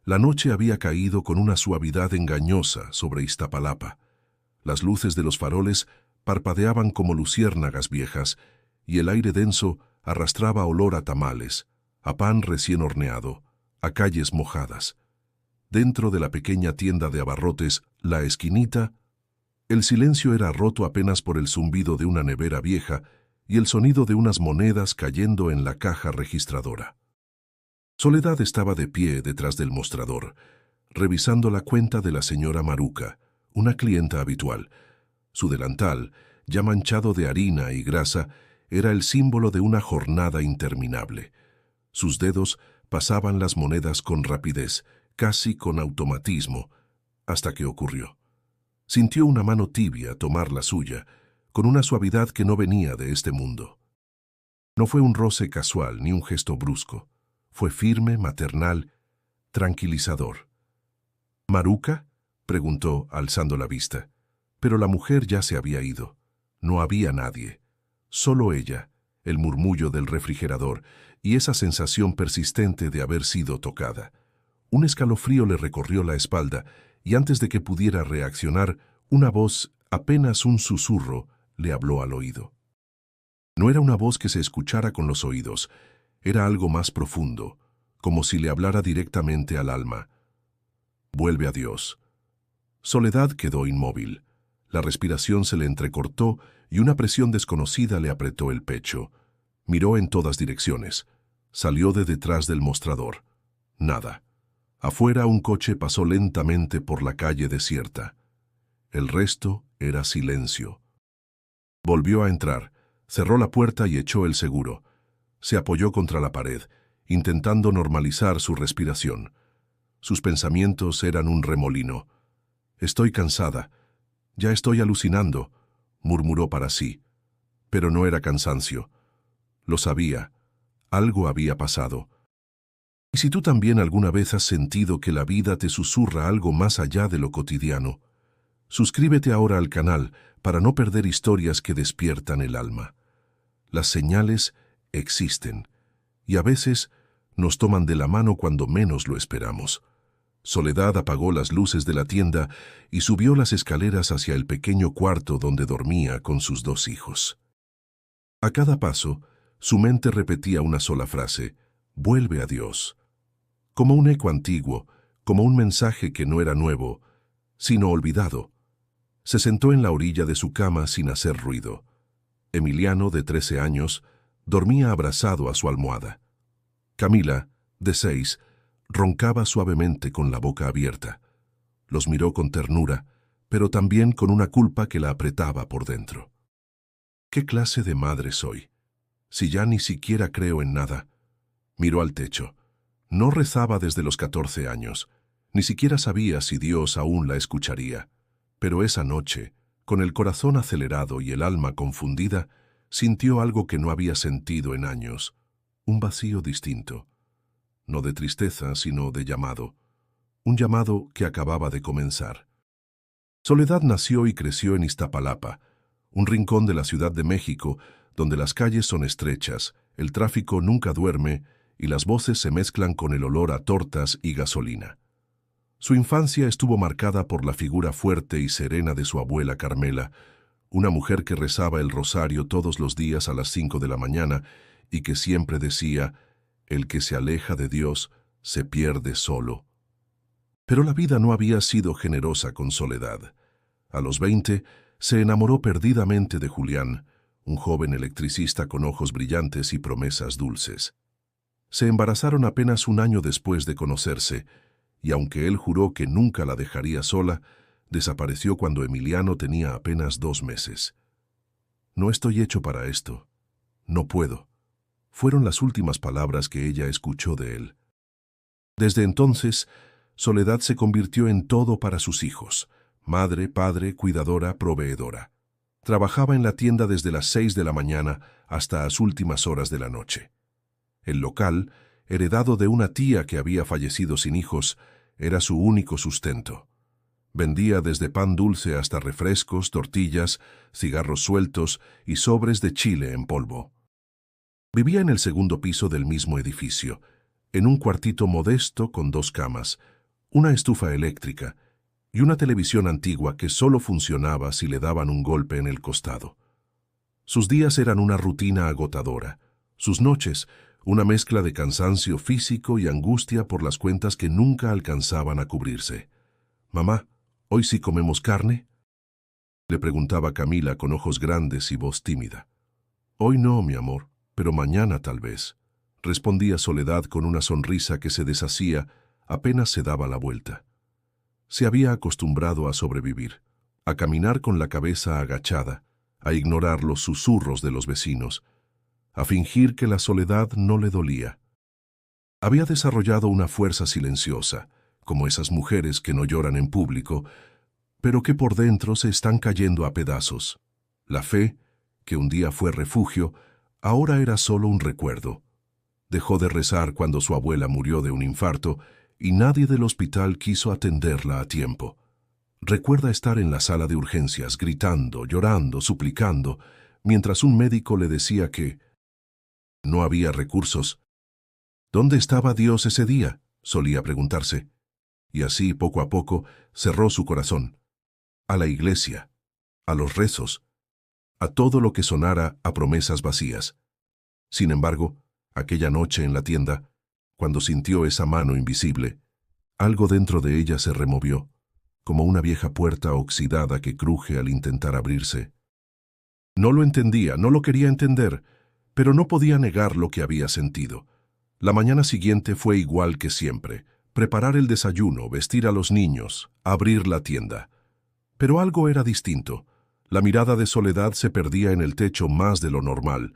La noche había caído con una suavidad engañosa sobre Iztapalapa. Las luces de los faroles parpadeaban como luciérnagas viejas, y el aire denso arrastraba olor a tamales, a pan recién horneado, a calles mojadas. Dentro de la pequeña tienda de abarrotes, La Esquinita, el silencio era roto apenas por el zumbido de una nevera vieja y el sonido de unas monedas cayendo en la caja registradora. Soledad estaba de pie detrás del mostrador, revisando la cuenta de la señora Maruca, una clienta habitual. Su delantal, ya manchado de harina y grasa, era el símbolo de una jornada interminable. Sus dedos pasaban las monedas con rapidez, casi con automatismo, hasta que ocurrió. Sintió una mano tibia tomar la suya, con una suavidad que no venía de este mundo. No fue un roce casual ni un gesto brusco. Fue firme, maternal, tranquilizador. ¿Maruca?, preguntó, alzando la vista. Pero la mujer ya se había ido. No había nadie. Solo ella, el murmullo del refrigerador y esa sensación persistente de haber sido tocada. Un escalofrío le recorrió la espalda y antes de que pudiera reaccionar, una voz, apenas un susurro, le habló al oído. No era una voz que se escuchara con los oídos, era algo más profundo, como si le hablara directamente al alma. Vuelve a Dios. Soledad quedó inmóvil. La respiración se le entrecortó y una presión desconocida le apretó el pecho. Miró en todas direcciones. Salió de detrás del mostrador. Nada. Afuera un coche pasó lentamente por la calle desierta. El resto era silencio. Volvió a entrar, cerró la puerta y echó el seguro. Se apoyó contra la pared, intentando normalizar su respiración. Sus pensamientos eran un remolino. «Estoy cansada. Ya estoy alucinando», murmuró para sí. Pero no era cansancio. Lo sabía. Algo había pasado. Y si tú también alguna vez has sentido que la vida te susurra algo más allá de lo cotidiano, suscríbete ahora al canal para no perder historias que despiertan el alma. Las señales existen, y a veces nos toman de la mano cuando menos lo esperamos. Soledad apagó las luces de la tienda y subió las escaleras hacia el pequeño cuarto donde dormía con sus 2 hijos. A cada paso, su mente repetía una sola frase: «Vuelve a Dios». Como un eco antiguo, como un mensaje que no era nuevo, sino olvidado. Se sentó en la orilla de su cama sin hacer ruido. Emiliano, de 13 años, dormía abrazado a su almohada. Camila, de 6, roncaba suavemente con la boca abierta. Los miró con ternura, pero también con una culpa que la apretaba por dentro. ¿Qué clase de madre soy? Si ya ni siquiera creo en nada. Miró al techo. No rezaba desde los 14 años. Ni siquiera sabía si Dios aún la escucharía. Pero esa noche, con el corazón acelerado y el alma confundida, sintió algo que no había sentido en años. Un vacío distinto. No de tristeza, sino de llamado. Un llamado que acababa de comenzar. Soledad nació y creció en Iztapalapa, un rincón de la Ciudad de México, donde las calles son estrechas, el tráfico nunca duerme y las voces se mezclan con el olor a tortas y gasolina. Su infancia estuvo marcada por la figura fuerte y serena de su abuela Carmela, una mujer que rezaba el rosario todos los días a las 5 de la mañana y que siempre decía: «El que se aleja de Dios se pierde solo». Pero la vida no había sido generosa con Soledad. A los 20 se enamoró perdidamente de Julián, un joven electricista con ojos brillantes y promesas dulces. Se embarazaron apenas un año después de conocerse, y aunque él juró que nunca la dejaría sola, desapareció cuando Emiliano tenía apenas 2 meses. «No estoy hecho para esto. No puedo», fueron las últimas palabras que ella escuchó de él. Desde entonces, Soledad se convirtió en todo para sus hijos: madre, padre, cuidadora, proveedora. Trabajaba en la tienda desde las 6 de la mañana hasta las últimas horas de la noche. El local, heredado de una tía que había fallecido sin hijos, era su único sustento. Vendía desde pan dulce hasta refrescos, tortillas, cigarros sueltos y sobres de chile en polvo. Vivía en el segundo piso del mismo edificio. en un cuartito modesto con 2 camas, una estufa eléctrica y una televisión antigua que solo funcionaba si le daban un golpe en el costado. Sus días eran una rutina agotadora, sus noches una mezcla de cansancio físico y angustia por las cuentas que nunca alcanzaban a cubrirse. «Mamá, ¿hoy sí comemos carne?», le preguntaba Camila con ojos grandes y voz tímida. «Hoy no, mi amor, pero mañana tal vez», respondía Soledad con una sonrisa que se deshacía apenas se daba la vuelta. Se había acostumbrado a sobrevivir, a caminar con la cabeza agachada, a ignorar los susurros de los vecinos, a fingir que la soledad no le dolía. Había desarrollado una fuerza silenciosa, como esas mujeres que no lloran en público, pero que por dentro se están cayendo a pedazos. La fe, que un día fue refugio, ahora era solo un recuerdo. Dejó de rezar cuando su abuela murió de un infarto y nadie del hospital quiso atenderla a tiempo. Recuerda estar en la sala de urgencias, gritando, llorando, suplicando, mientras un médico le decía que no había recursos. ¿Dónde estaba Dios ese día?, solía preguntarse. Y así, poco a poco, cerró su corazón. A la iglesia, a los rezos, a todo lo que sonara a promesas vacías. Sin embargo, aquella noche en la tienda, cuando sintió esa mano invisible, algo dentro de ella se removió, como una vieja puerta oxidada que cruje al intentar abrirse. No lo entendía, no lo quería entender, pero no podía negar lo que había sentido. La mañana siguiente fue igual que siempre: preparar el desayuno, vestir a los niños, abrir la tienda. Pero algo era distinto. La mirada de Soledad se perdía en el techo más de lo normal.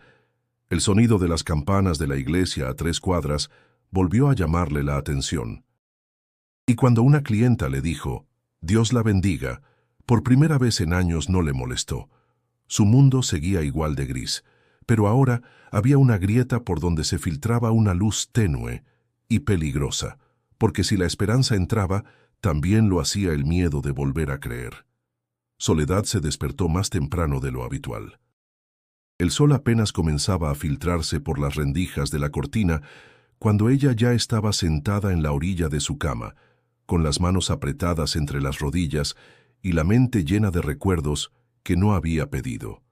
El sonido de las campanas de la iglesia a 3 cuadras volvió a llamarle la atención. Y cuando una clienta le dijo, «Dios la bendiga», por primera vez en años no le molestó. Su mundo seguía igual de gris, pero ahora había una grieta por donde se filtraba una luz tenue y peligrosa, porque si la esperanza entraba, también lo hacía el miedo de volver a creer. Soledad se despertó más temprano de lo habitual. El sol apenas comenzaba a filtrarse por las rendijas de la cortina cuando ella ya estaba sentada en la orilla de su cama, con las manos apretadas entre las rodillas y la mente llena de recuerdos que no había pedido.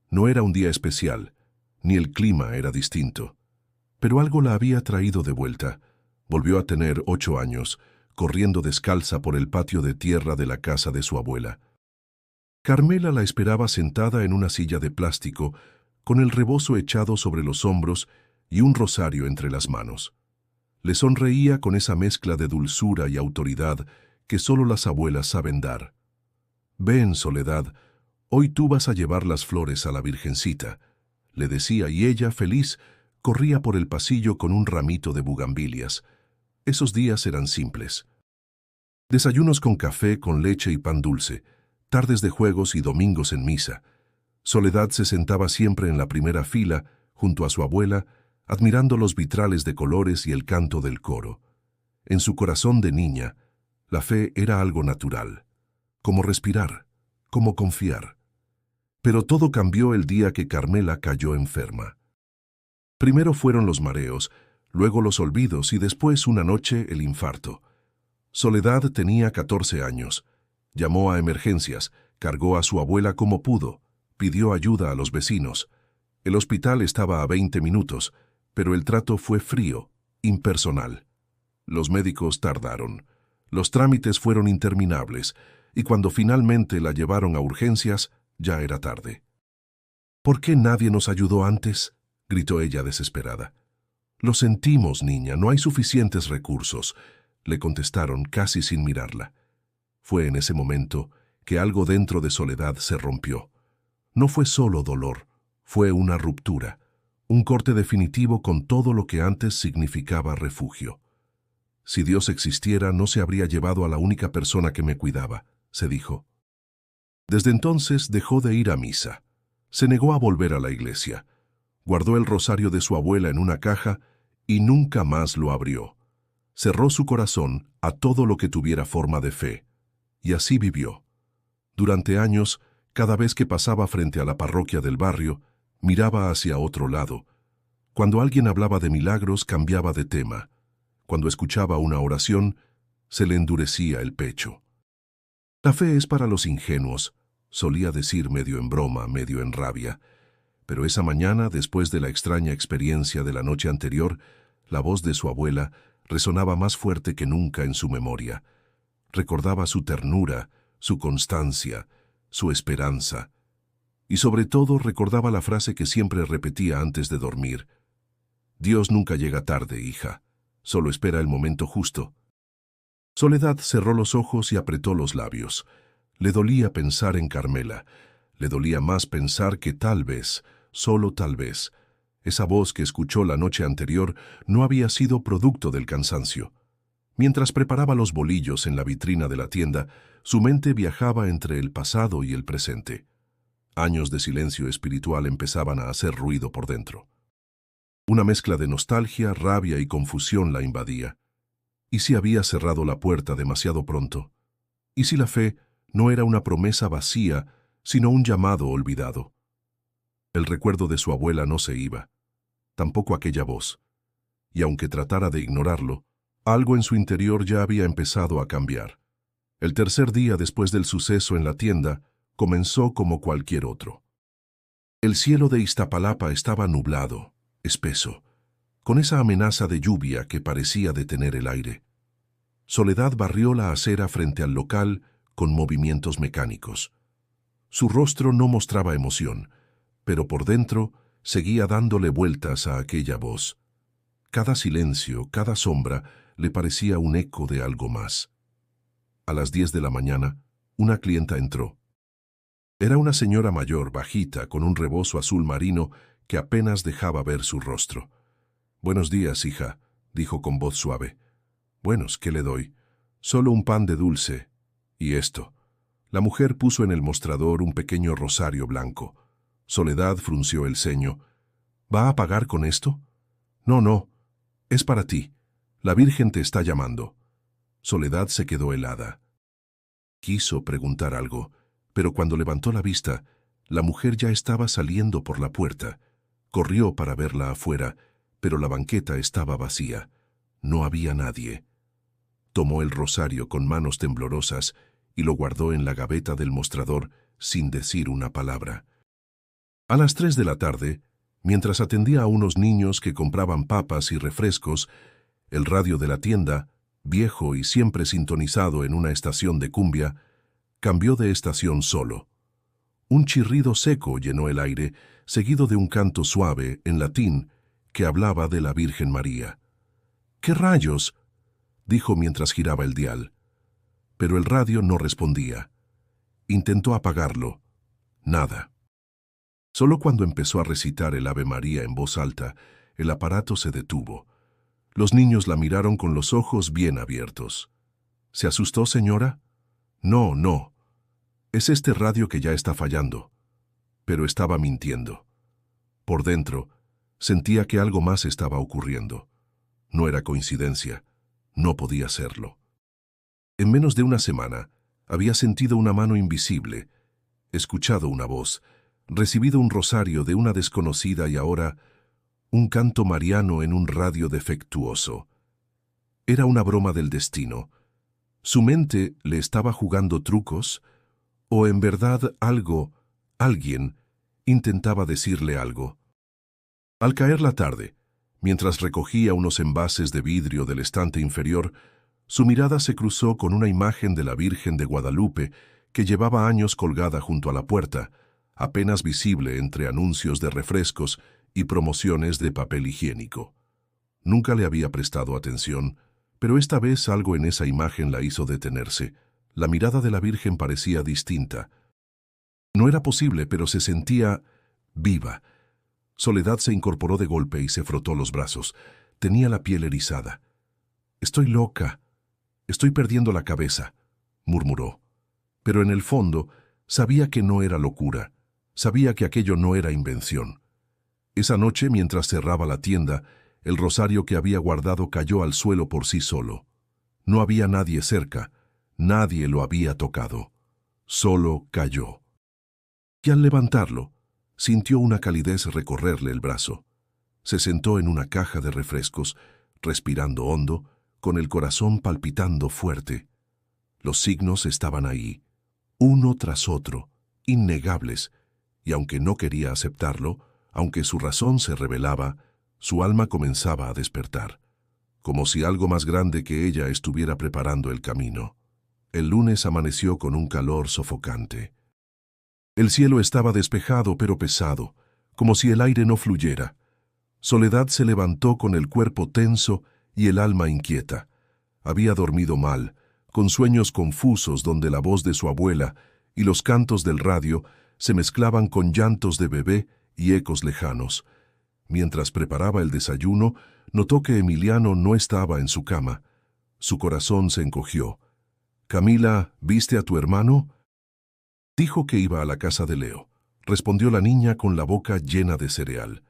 No era un día especial, ni el clima era distinto, pero algo la había traído de vuelta. Volvió a tener 8 años, corriendo descalza por el patio de tierra de la casa de su abuela. Carmela la esperaba sentada en una silla de plástico, con el rebozo echado sobre los hombros y un rosario entre las manos. Le sonreía con esa mezcla de dulzura y autoridad que solo las abuelas saben dar. «Ven, Soledad, hoy tú vas a llevar las flores a la Virgencita», le decía, y ella, feliz, corría por el pasillo con un ramito de bugambilias. Esos días eran simples. Desayunos con café, con leche y pan dulce, tardes de juegos y domingos en misa. Soledad se sentaba siempre en la primera fila, junto a su abuela, admirando los vitrales de colores y el canto del coro. En su corazón de niña, la fe era algo natural, como respirar, como confiar. Pero todo cambió el día que Carmela cayó enferma. Primero fueron los mareos, luego los olvidos y después una noche el infarto. Soledad tenía 14 años. Llamó a emergencias, cargó a su abuela como pudo, pidió ayuda a los vecinos. El hospital estaba a 20 minutos, pero el trato fue frío, impersonal. Los médicos tardaron. Los trámites fueron interminables, y cuando finalmente la llevaron a urgencias, ya era tarde. «¿Por qué nadie nos ayudó antes?», gritó ella desesperada. «Lo sentimos, niña, no hay suficientes recursos», le contestaron casi sin mirarla. Fue en ese momento que algo dentro de Soledad se rompió. No fue solo dolor, fue una ruptura, un corte definitivo con todo lo que antes significaba refugio. «Si Dios existiera, no se habría llevado a la única persona que me cuidaba», se dijo. Desde entonces dejó de ir a misa. Se negó a volver a la iglesia. Guardó el rosario de su abuela en una caja y nunca más lo abrió. Cerró su corazón a todo lo que tuviera forma de fe. Y así vivió. Durante años, cada vez que pasaba frente a la parroquia del barrio, miraba hacia otro lado. Cuando alguien hablaba de milagros, cambiaba de tema. Cuando escuchaba una oración, se le endurecía el pecho. La fe es para los ingenuos, solía decir medio en broma, medio en rabia. Pero esa mañana, después de la extraña experiencia de la noche anterior, la voz de su abuela resonaba más fuerte que nunca en su memoria. Recordaba su ternura, su constancia, su esperanza. Y sobre todo recordaba la frase que siempre repetía antes de dormir. Dios nunca llega tarde, hija. Solo espera el momento justo. Soledad cerró los ojos y apretó los labios. Le dolía pensar en Carmela. Le dolía más pensar que tal vez, solo tal vez, esa voz que escuchó la noche anterior no había sido producto del cansancio. Mientras preparaba los bolillos en la vitrina de la tienda, su mente viajaba entre el pasado y el presente. Años de silencio espiritual empezaban a hacer ruido por dentro. Una mezcla de nostalgia, rabia y confusión la invadía. ¿Y si había cerrado la puerta demasiado pronto? ¿Y si la fe no era una promesa vacía, sino un llamado olvidado? El recuerdo de su abuela no se iba, tampoco aquella voz. Y aunque tratara de ignorarlo, algo en su interior ya había empezado a cambiar. El tercer día después del suceso en la tienda comenzó como cualquier otro. El cielo de Iztapalapa estaba nublado, espeso, con esa amenaza de lluvia que parecía detener el aire. Soledad barrió la acera frente al local con movimientos mecánicos. Su rostro no mostraba emoción, pero por dentro seguía dándole vueltas a aquella voz. Cada silencio, cada sombra, le parecía un eco de algo más. A las 10 de la mañana, una clienta entró. Era una señora mayor, bajita, con un rebozo azul marino que apenas dejaba ver su rostro. «Buenos días, hija», dijo con voz suave. «Buenos, ¿qué le doy?» «Solo un pan de dulce. ¿Y esto?» La mujer puso en el mostrador un pequeño rosario blanco. Soledad frunció el ceño. «¿Va a pagar con esto?» «No, no. Es para ti. La Virgen te está llamando». Soledad se quedó helada. Quiso preguntar algo, pero cuando levantó la vista, la mujer ya estaba saliendo por la puerta. Corrió para verla afuera, pero la banqueta estaba vacía. No había nadie. Tomó el rosario con manos temblorosas y lo guardó en la gaveta del mostrador sin decir una palabra. A las 3 de la tarde, mientras atendía a unos niños que compraban papas y refrescos, el radio de la tienda, viejo y siempre sintonizado en una estación de cumbia, cambió de estación solo. Un chirrido seco llenó el aire, seguido de un canto suave, en latín, que hablaba de la Virgen María. «¿Qué rayos?», dijo mientras giraba el dial. Pero el radio no respondía. Intentó apagarlo. Nada. Solo cuando empezó a recitar el Ave María en voz alta, el aparato se detuvo. Los niños la miraron con los ojos bien abiertos. «¿Se asustó, señora?» «No, no. Es este radio que ya está fallando». Pero estaba mintiendo. Por dentro, sentía que algo más estaba ocurriendo. No era coincidencia. No podía serlo. En menos de una semana, había sentido una mano invisible, escuchado una voz, recibido un rosario de una desconocida y ahora un canto mariano en un radio defectuoso. Era una broma del destino. ¿Su mente le estaba jugando trucos? ¿O en verdad alguien, intentaba decirle algo? Al caer la tarde, mientras recogía unos envases de vidrio del estante inferior, su mirada se cruzó con una imagen de la Virgen de Guadalupe que llevaba años colgada junto a la puerta, apenas visible entre anuncios de refrescos y promociones de papel higiénico. Nunca le había prestado atención, pero esta vez algo en esa imagen la hizo detenerse. La mirada de la Virgen parecía distinta. No era posible, pero se sentía viva. Soledad se incorporó de golpe y se frotó los brazos. Tenía la piel erizada. «Estoy loca. Estoy perdiendo la cabeza», murmuró. Pero en el fondo sabía que no era locura. Sabía que aquello no era invención. Esa noche, mientras cerraba la tienda, el rosario que había guardado cayó al suelo por sí solo. No había nadie cerca. Nadie lo había tocado. Solo cayó. Y al levantarlo, sintió una calidez recorrerle el brazo. Se sentó en una caja de refrescos, respirando hondo, con el corazón palpitando fuerte. Los signos estaban ahí, uno tras otro, innegables, y aunque no quería aceptarlo, aunque su razón se rebelaba, su alma comenzaba a despertar, como si algo más grande que ella estuviera preparando el camino. El lunes amaneció con un calor sofocante. El cielo estaba despejado pero pesado, como si el aire no fluyera. Soledad se levantó con el cuerpo tenso y el alma inquieta. Había dormido mal, con sueños confusos donde la voz de su abuela y los cantos del radio se mezclaban con llantos de bebé y ecos lejanos. Mientras preparaba el desayuno, notó que Emiliano no estaba en su cama. Su corazón se encogió. «Camila, ¿viste a tu hermano?» Dijo que iba a la casa de Leo. Respondió la niña con la boca llena de cereal.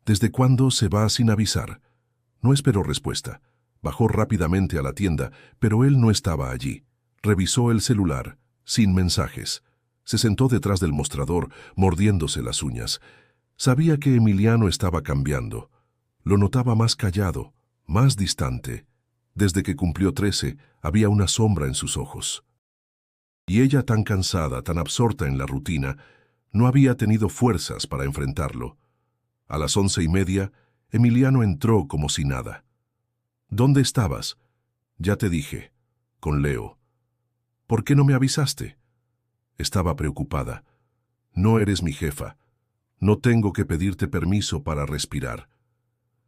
«¿Desde cuándo se va sin avisar?» No esperó respuesta. Bajó rápidamente a la tienda, pero él no estaba allí. Revisó el celular, sin mensajes. Se sentó detrás del mostrador, mordiéndose las uñas. Sabía que Emiliano estaba cambiando. Lo notaba más callado, más distante. Desde que cumplió 13, había una sombra en sus ojos. Y ella, tan cansada, tan absorta en la rutina, no había tenido fuerzas para enfrentarlo. A las 11:30, Emiliano entró como si nada. «¿Dónde estabas?» «Ya te dije, con Leo». «¿Por qué no me avisaste?» Estaba preocupada. «No eres mi jefa. No tengo que pedirte permiso para respirar».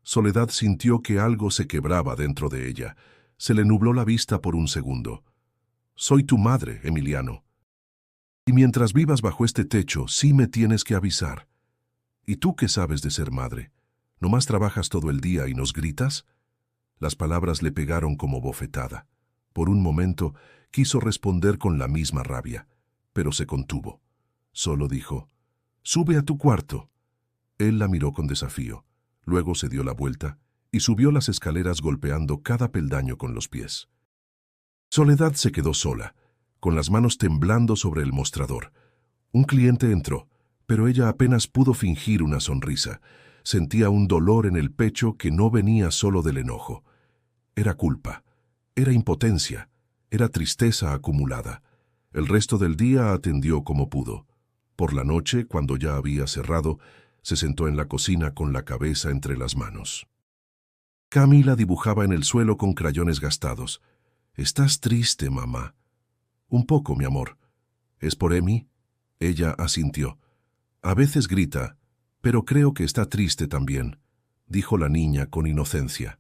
Soledad sintió que algo se quebraba dentro de ella. Se le nubló la vista por un segundo. «Soy tu madre, Emiliano. Y mientras vivas bajo este techo, sí me tienes que avisar. ¿Y tú qué sabes de ser madre? ¿Nomás trabajas todo el día y nos gritas?» Las palabras le pegaron como bofetada. Por un momento quiso responder con la misma rabia, pero se contuvo. Solo dijo: «Sube a tu cuarto». Él la miró con desafío. Luego se dio la vuelta y subió las escaleras golpeando cada peldaño con los pies. Soledad se quedó sola, con las manos temblando sobre el mostrador. Un cliente entró, pero ella apenas pudo fingir una sonrisa. Sentía un dolor en el pecho que no venía solo del enojo. Era culpa, era impotencia, era tristeza acumulada. El resto del día atendió como pudo. Por la noche, cuando ya había cerrado, se sentó en la cocina con la cabeza entre las manos. Camila dibujaba en el suelo con crayones gastados. «¿Estás triste, mamá?» «Un poco, mi amor». «¿Es por Emi?» Ella asintió. «A veces grita, pero creo que está triste también», dijo la niña con inocencia.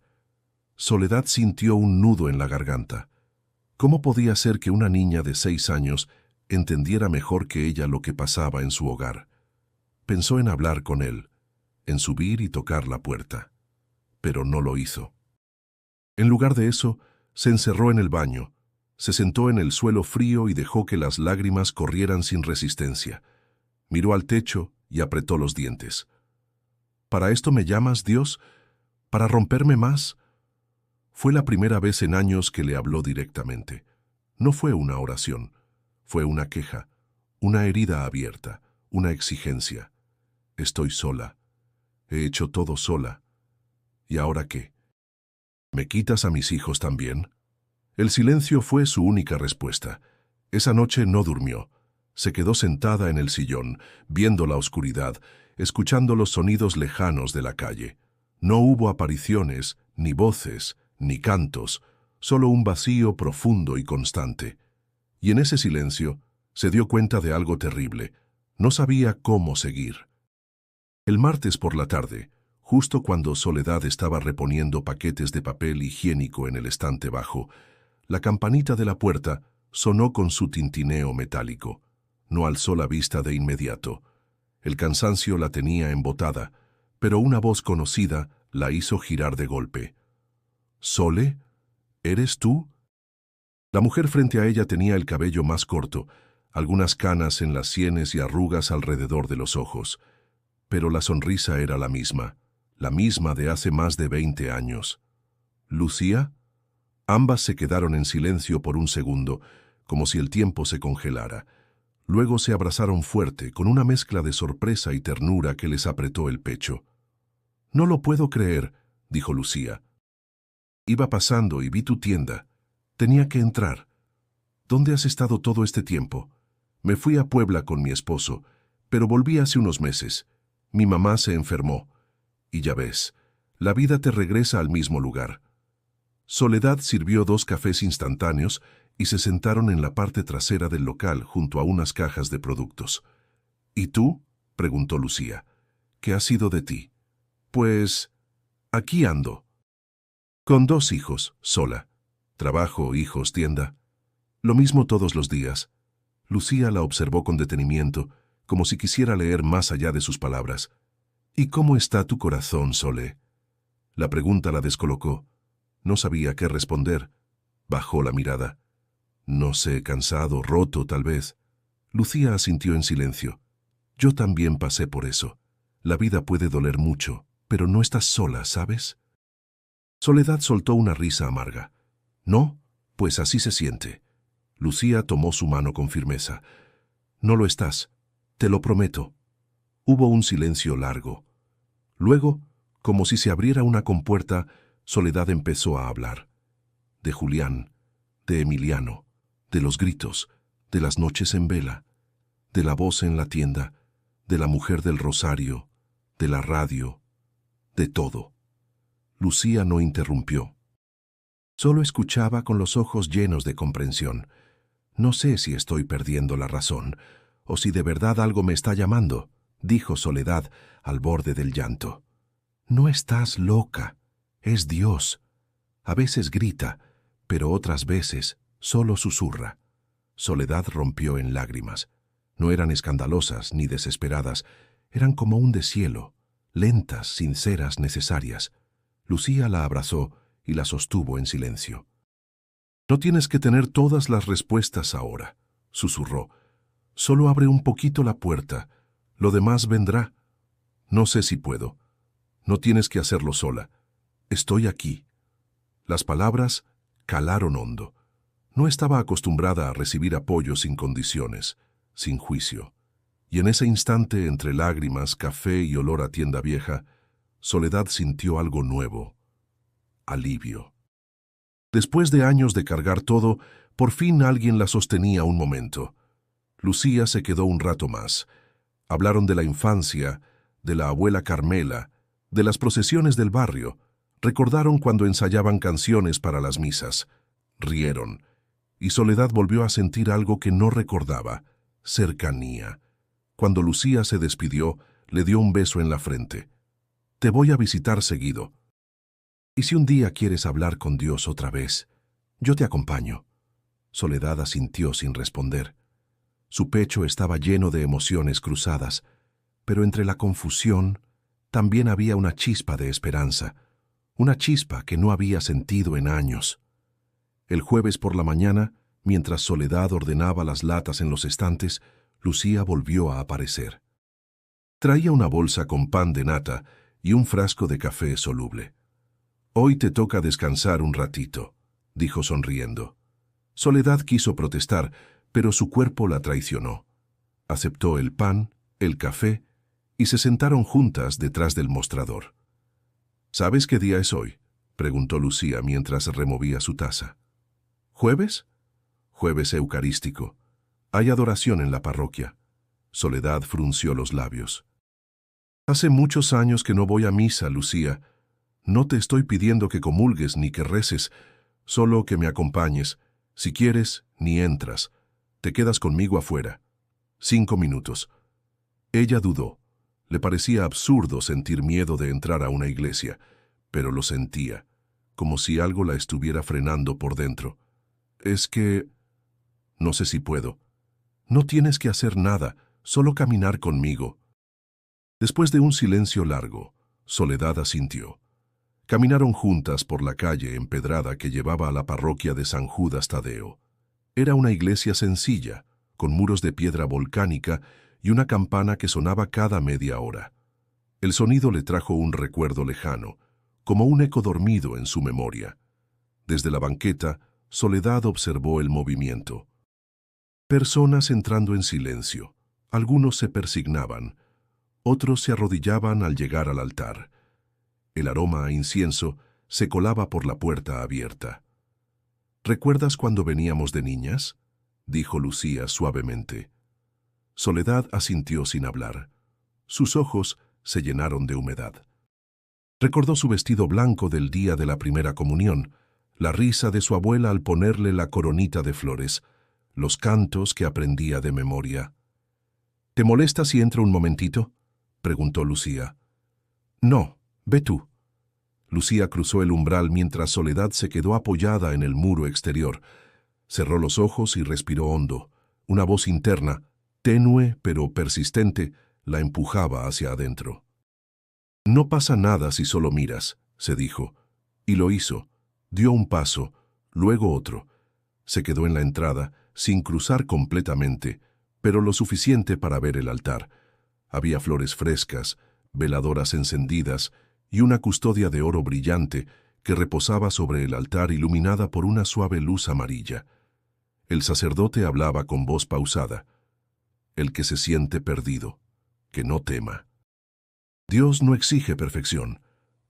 Soledad sintió un nudo en la garganta. ¿Cómo podía ser que una niña de 6 años entendiera mejor que ella lo que pasaba en su hogar? Pensó en hablar con él, en subir y tocar la puerta, pero no lo hizo. En lugar de eso, se encerró en el baño, se sentó en el suelo frío y dejó que las lágrimas corrieran sin resistencia. Miró al techo y apretó los dientes. ¿Para esto me llamas, Dios? ¿Para romperme más? Fue la primera vez en años que le habló directamente. No fue una oración, fue una queja, una herida abierta, una exigencia. Estoy sola. He hecho todo sola. ¿Y ahora qué? ¿Me quitas a mis hijos también? El silencio fue su única respuesta. Esa noche no durmió. Se quedó sentada en el sillón, viendo la oscuridad, escuchando los sonidos lejanos de la calle. No hubo apariciones, ni voces, ni cantos, solo un vacío profundo y constante. Y en ese silencio se dio cuenta de algo terrible. No sabía cómo seguir. El martes por la tarde, justo cuando Soledad estaba reponiendo paquetes de papel higiénico en el estante bajo, la campanita de la puerta sonó con su tintineo metálico. No alzó la vista de inmediato. El cansancio la tenía embotada, pero una voz conocida la hizo girar de golpe. «¿Sole? ¿Eres tú?» La mujer frente a ella tenía el cabello más corto, algunas canas en las sienes y arrugas alrededor de los ojos. Pero la sonrisa era la misma de hace más de 20 años. «¿Lucía?» Ambas se quedaron en silencio por un segundo, como si el tiempo se congelara. Luego se abrazaron fuerte, con una mezcla de sorpresa y ternura que les apretó el pecho. No lo puedo creer, dijo Lucía. Iba pasando y vi tu tienda. Tenía que entrar. ¿Dónde has estado todo este tiempo? Me fui a Puebla con mi esposo, pero volví hace unos meses. Mi mamá se enfermó. Y ya ves, la vida te regresa al mismo lugar. Soledad sirvió 2 cafés instantáneos y se sentaron en la parte trasera del local junto a unas cajas de productos. ¿Y tú?, preguntó Lucía. ¿Qué ha sido de ti? Pues, aquí ando. Con 2 hijos, sola. Trabajo, hijos, tienda. Lo mismo todos los días. Lucía la observó con detenimiento, como si quisiera leer más allá de sus palabras. ¿Y cómo está tu corazón, Sole? La pregunta la descolocó. No sabía qué responder. Bajó la mirada. No sé, cansado, roto, tal vez. Lucía asintió en silencio. Yo también pasé por eso. La vida puede doler mucho, pero no estás sola, ¿sabes? Soledad soltó una risa amarga. No, pues así se siente. Lucía tomó su mano con firmeza. No lo estás, te lo prometo. Hubo un silencio largo. Luego, como si se abriera una compuerta, Soledad empezó a hablar. De Julián, de Emiliano, de los gritos, de las noches en vela, de la voz en la tienda, de la mujer del rosario, de la radio, de todo. Lucía no interrumpió. Solo escuchaba con los ojos llenos de comprensión. No sé si estoy perdiendo la razón, o si de verdad algo me está llamando, dijo Soledad al borde del llanto. No estás loca, es Dios. A veces grita, pero otras veces solo susurra. Soledad rompió en lágrimas. No eran escandalosas ni desesperadas, eran como un deshielo, lentas, sinceras, necesarias. Lucía la abrazó y la sostuvo en silencio. No tienes que tener todas las respuestas ahora, susurró. Solo abre un poquito la puerta, lo demás vendrá. No sé si puedo. No tienes que hacerlo sola. Estoy aquí. Las palabras calaron hondo. No estaba acostumbrada a recibir apoyo sin condiciones, sin juicio. Y en ese instante, entre lágrimas, café y olor a tienda vieja, Soledad sintió algo nuevo. Alivio. Después de años de cargar todo, por fin alguien la sostenía un momento. Lucía se quedó un rato más. Hablaron de la infancia, de la abuela Carmela, de las procesiones del barrio. Recordaron cuando ensayaban canciones para las misas. Rieron. Y Soledad volvió a sentir algo que no recordaba, cercanía. Cuando Lucía se despidió, le dio un beso en la frente. Te voy a visitar seguido. Y si un día quieres hablar con Dios otra vez, yo te acompaño. Soledad asintió sin responder. Su pecho estaba lleno de emociones cruzadas, pero entre la confusión también había una chispa de esperanza, una chispa que no había sentido en años. El jueves por la mañana, mientras Soledad ordenaba las latas en los estantes, Lucía volvió a aparecer. Traía una bolsa con pan de nata y un frasco de café soluble. Hoy te toca descansar un ratito, dijo sonriendo. Soledad quiso protestar, pero su cuerpo la traicionó. Aceptó el pan, el café, y se sentaron juntas detrás del mostrador. ¿Sabes qué día es hoy?, preguntó Lucía mientras removía su taza. ¿Jueves? Jueves eucarístico. Hay adoración en la parroquia. Soledad frunció los labios. Hace muchos años que no voy a misa, Lucía. No te estoy pidiendo que comulgues ni que reces, solo que me acompañes. Si quieres, ni entras. Te quedas conmigo afuera. 5 minutos. Ella dudó. Le parecía absurdo sentir miedo de entrar a una iglesia, pero lo sentía, como si algo la estuviera frenando por dentro. Es que... no sé si puedo. No tienes que hacer nada, solo caminar conmigo. Después de un silencio largo, Soledad asintió. Caminaron juntas por la calle empedrada que llevaba a la parroquia de San Judas Tadeo. Era una iglesia sencilla, con muros de piedra volcánica y una campana que sonaba cada media hora. El sonido le trajo un recuerdo lejano, como un eco dormido en su memoria. Desde la banqueta, Soledad observó el movimiento. Personas entrando en silencio. Algunos se persignaban, otros se arrodillaban al llegar al altar. El aroma a incienso se colaba por la puerta abierta. ¿Recuerdas cuando veníamos de niñas?, dijo Lucía suavemente. Soledad asintió sin hablar. Sus ojos se llenaron de humedad. Recordó su vestido blanco del día de la primera comunión, la risa de su abuela al ponerle la coronita de flores, los cantos que aprendía de memoria. ¿Te molesta si entro un momentito?, preguntó Lucía. No, ve tú. Lucía cruzó el umbral mientras Soledad se quedó apoyada en el muro exterior. Cerró los ojos y respiró hondo. Una voz interna, tenue pero persistente, la empujaba hacia adentro. No pasa nada si solo miras, se dijo. Y lo hizo. Dio un paso, luego otro. Se quedó en la entrada, sin cruzar completamente, pero lo suficiente para ver el altar. Había flores frescas, veladoras encendidas y una custodia de oro brillante que reposaba sobre el altar iluminada por una suave luz amarilla. El sacerdote hablaba con voz pausada. El que se siente perdido, que no tema. Dios no exige perfección,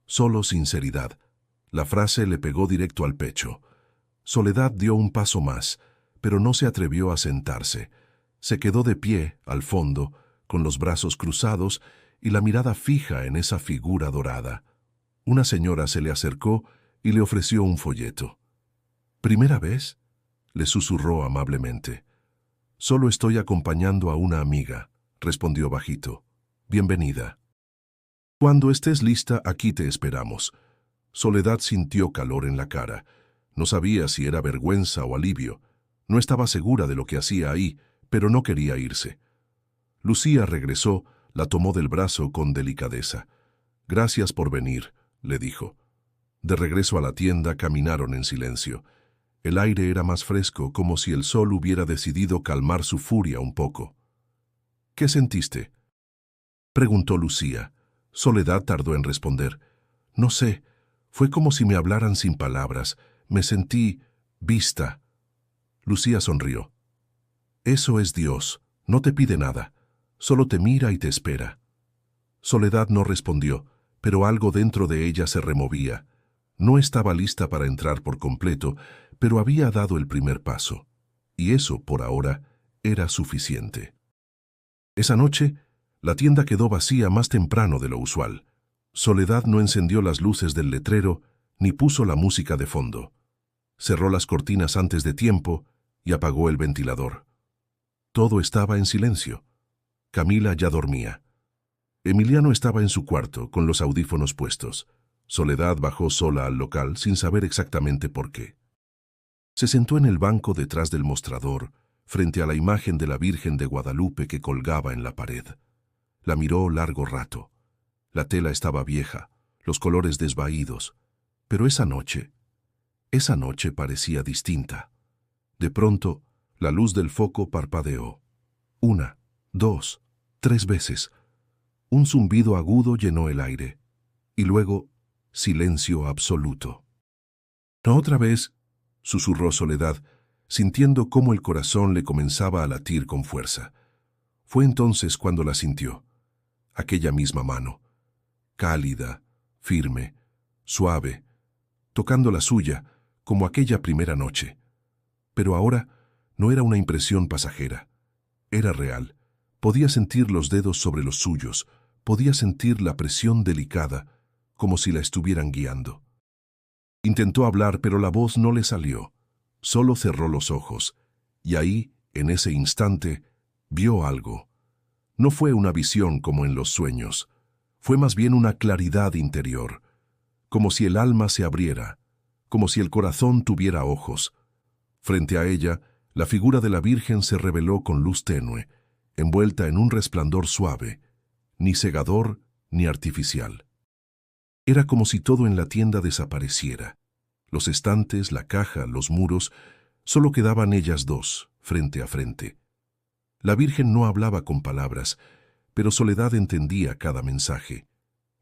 solo sinceridad. La frase le pegó directo al pecho. Soledad dio un paso más, pero no se atrevió a sentarse. Se quedó de pie, al fondo, con los brazos cruzados y la mirada fija en esa figura dorada. Una señora se le acercó y le ofreció un folleto. ¿Primera vez?, le susurró amablemente. Solo estoy acompañando a una amiga, respondió bajito. Bienvenida. Cuando estés lista, aquí te esperamos. Soledad sintió calor en la cara. No sabía si era vergüenza o alivio. No estaba segura de lo que hacía ahí, pero no quería irse. Lucía regresó, la tomó del brazo con delicadeza. Gracias por venir, le dijo. De regreso a la tienda caminaron en silencio. El aire era más fresco, como si el sol hubiera decidido calmar su furia un poco. ¿Qué sentiste?, preguntó Lucía. Soledad tardó en responder. No sé, fue como si me hablaran sin palabras. Me sentí vista. Lucía sonrió. Eso es Dios, no te pide nada, solo te mira y te espera. Soledad no respondió, pero algo dentro de ella se removía. No estaba lista para entrar por completo, pero había dado el primer paso. Y eso, por ahora, era suficiente. Esa noche, la tienda quedó vacía más temprano de lo usual. Soledad no encendió las luces del letrero ni puso la música de fondo. Cerró las cortinas antes de tiempo y apagó el ventilador. Todo estaba en silencio. Camila ya dormía. Emiliano estaba en su cuarto, con los audífonos puestos. Soledad bajó sola al local sin saber exactamente por qué. Se sentó en el banco detrás del mostrador, frente a la imagen de la Virgen de Guadalupe que colgaba en la pared. La miró largo rato. La tela estaba vieja, los colores desvaídos, pero esa noche parecía distinta. De pronto, la luz del foco parpadeó. 1, 2, 3 veces. Un zumbido agudo llenó el aire. Y luego, silencio absoluto. «No otra vez», susurró Soledad, sintiendo cómo el corazón le comenzaba a latir con fuerza. Fue entonces cuando la sintió. Aquella misma mano, cálida, firme, suave, tocando la suya, como aquella primera noche. Pero ahora no era una impresión pasajera. Era real. Podía sentir los dedos sobre los suyos, podía sentir la presión delicada, como si la estuvieran guiando. Intentó hablar, pero la voz no le salió. Solo cerró los ojos, y ahí, en ese instante, vio algo. No fue una visión como en los sueños, fue más bien una claridad interior, como si el alma se abriera, como si el corazón tuviera ojos. Frente a ella, la figura de la Virgen se reveló con luz tenue, envuelta en un resplandor suave, ni cegador ni artificial. Era como si todo en la tienda desapareciera. Los estantes, la caja, los muros, solo quedaban ellas dos, frente a frente. La Virgen no hablaba con palabras, pero Soledad entendía cada mensaje.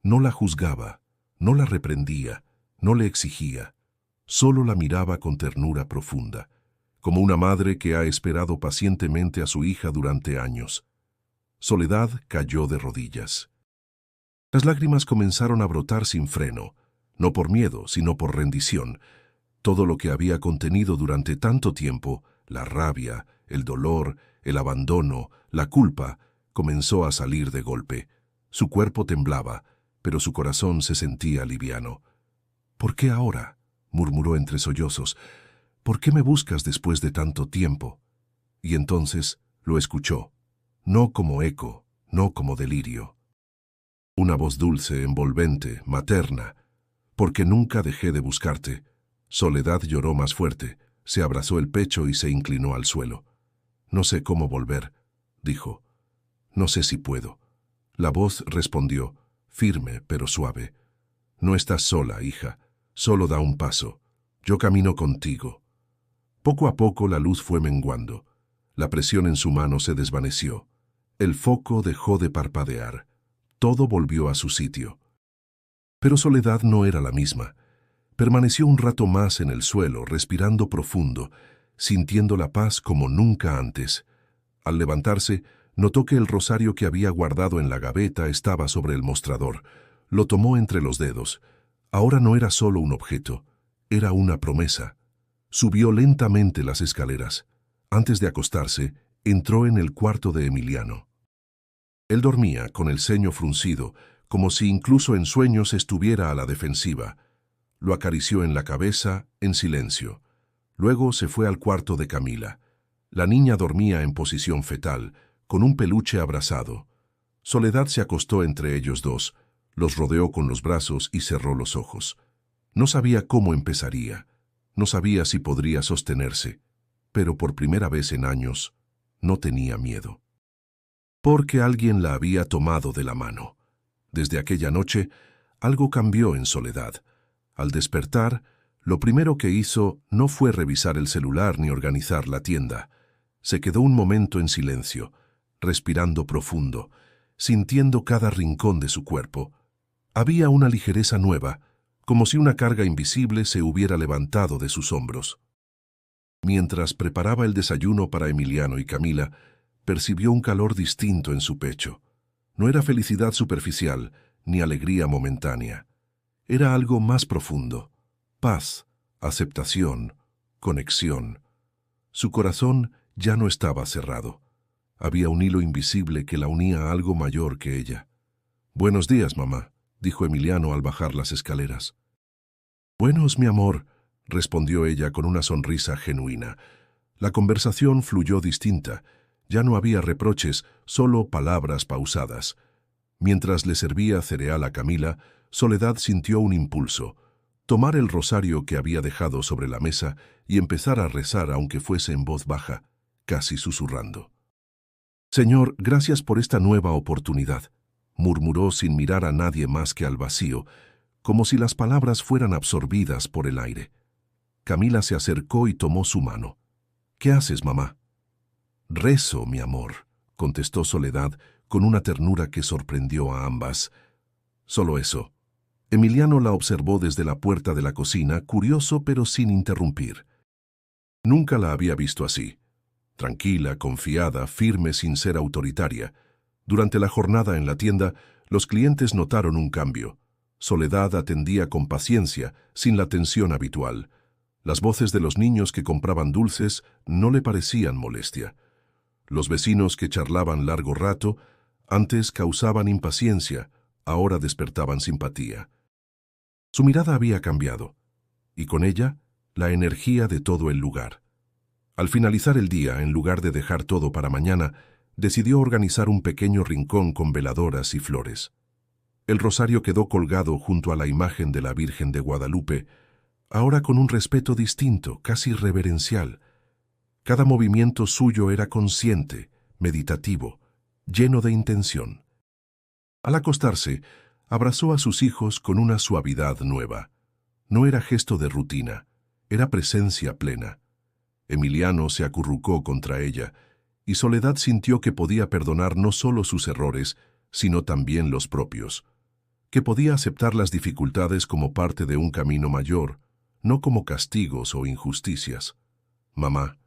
No la juzgaba, no la reprendía, no le exigía. Solo la miraba con ternura profunda, como una madre que ha esperado pacientemente a su hija durante años. Soledad cayó de rodillas. Las lágrimas comenzaron a brotar sin freno, no por miedo, sino por rendición. Todo lo que había contenido durante tanto tiempo, la rabia, el dolor, el abandono, la culpa, comenzó a salir de golpe. Su cuerpo temblaba, pero su corazón se sentía liviano. «¿Por qué ahora?», murmuró entre sollozos. «¿Por qué me buscas después de tanto tiempo?». Y entonces lo escuchó, no como eco, no como delirio. Una voz dulce, envolvente, materna. «Porque nunca dejé de buscarte». Soledad lloró más fuerte, se abrazó el pecho y se inclinó al suelo. «No sé cómo volver», dijo. «No sé si puedo». La voz respondió, firme pero suave. «No estás sola, hija. Solo da un paso. Yo camino contigo». Poco a poco la luz fue menguando. La presión en su mano se desvaneció. El foco dejó de parpadear. Todo volvió a su sitio. Pero Soledad no era la misma. Permaneció un rato más en el suelo, respirando profundo, sintiendo la paz como nunca antes. Al levantarse, notó que el rosario que había guardado en la gaveta estaba sobre el mostrador. Lo tomó entre los dedos. Ahora no era solo un objeto, era una promesa. Subió lentamente las escaleras. Antes de acostarse, entró en el cuarto de Emiliano. Él dormía con el ceño fruncido, como si incluso en sueños estuviera a la defensiva. Lo acarició en la cabeza, en silencio. Luego se fue al cuarto de Camila. La niña dormía en posición fetal, con un peluche abrazado. Soledad se acostó entre ellos dos, los rodeó con los brazos y cerró los ojos. No sabía cómo empezaría, no sabía si podría sostenerse, pero por primera vez en años no tenía miedo. Porque alguien la había tomado de la mano. Desde aquella noche, algo cambió en Soledad. Al despertar, lo primero que hizo no fue revisar el celular ni organizar la tienda. Se quedó un momento en silencio, respirando profundo, sintiendo cada rincón de su cuerpo. Había una ligereza nueva, como si una carga invisible se hubiera levantado de sus hombros. Mientras preparaba el desayuno para Emiliano y Camila, percibió un calor distinto en su pecho. No era felicidad superficial, ni alegría momentánea. Era algo más profundo: paz, aceptación, conexión. Su corazón ya no estaba cerrado. Había un hilo invisible que la unía a algo mayor que ella. «Buenos días, mamá», dijo Emiliano al bajar las escaleras. «Buenos, mi amor», respondió ella con una sonrisa genuina. La conversación fluyó distinta. Ya no había reproches, solo palabras pausadas. Mientras le servía cereal a Camila, Soledad sintió un impulso: tomar el rosario que había dejado sobre la mesa y empezar a rezar, aunque fuese en voz baja, casi susurrando. «Señor, gracias por esta nueva oportunidad», murmuró sin mirar a nadie más que al vacío, como si las palabras fueran absorbidas por el aire. Camila se acercó y tomó su mano. «¿Qué haces, mamá?» «Rezo, mi amor», contestó Soledad con una ternura que sorprendió a ambas. Solo eso. Emiliano la observó desde la puerta de la cocina, curioso pero sin interrumpir. Nunca la había visto así. Tranquila, confiada, firme sin ser autoritaria. Durante la jornada en la tienda, los clientes notaron un cambio. Soledad atendía con paciencia, sin la tensión habitual. Las voces de los niños que compraban dulces no le parecían molestia. Los vecinos que charlaban largo rato, antes causaban impaciencia, ahora despertaban simpatía. Su mirada había cambiado, y con ella, la energía de todo el lugar. Al finalizar el día, en lugar de dejar todo para mañana, decidió organizar un pequeño rincón con veladoras y flores. El rosario quedó colgado junto a la imagen de la Virgen de Guadalupe, ahora con un respeto distinto, casi reverencial. Cada movimiento suyo era consciente, meditativo, lleno de intención. Al acostarse, abrazó a sus hijos con una suavidad nueva. No era gesto de rutina, era presencia plena. Emiliano se acurrucó contra ella, y Soledad sintió que podía perdonar no solo sus errores, sino también los propios. Que podía aceptar las dificultades como parte de un camino mayor, no como castigos o injusticias. «Mamá,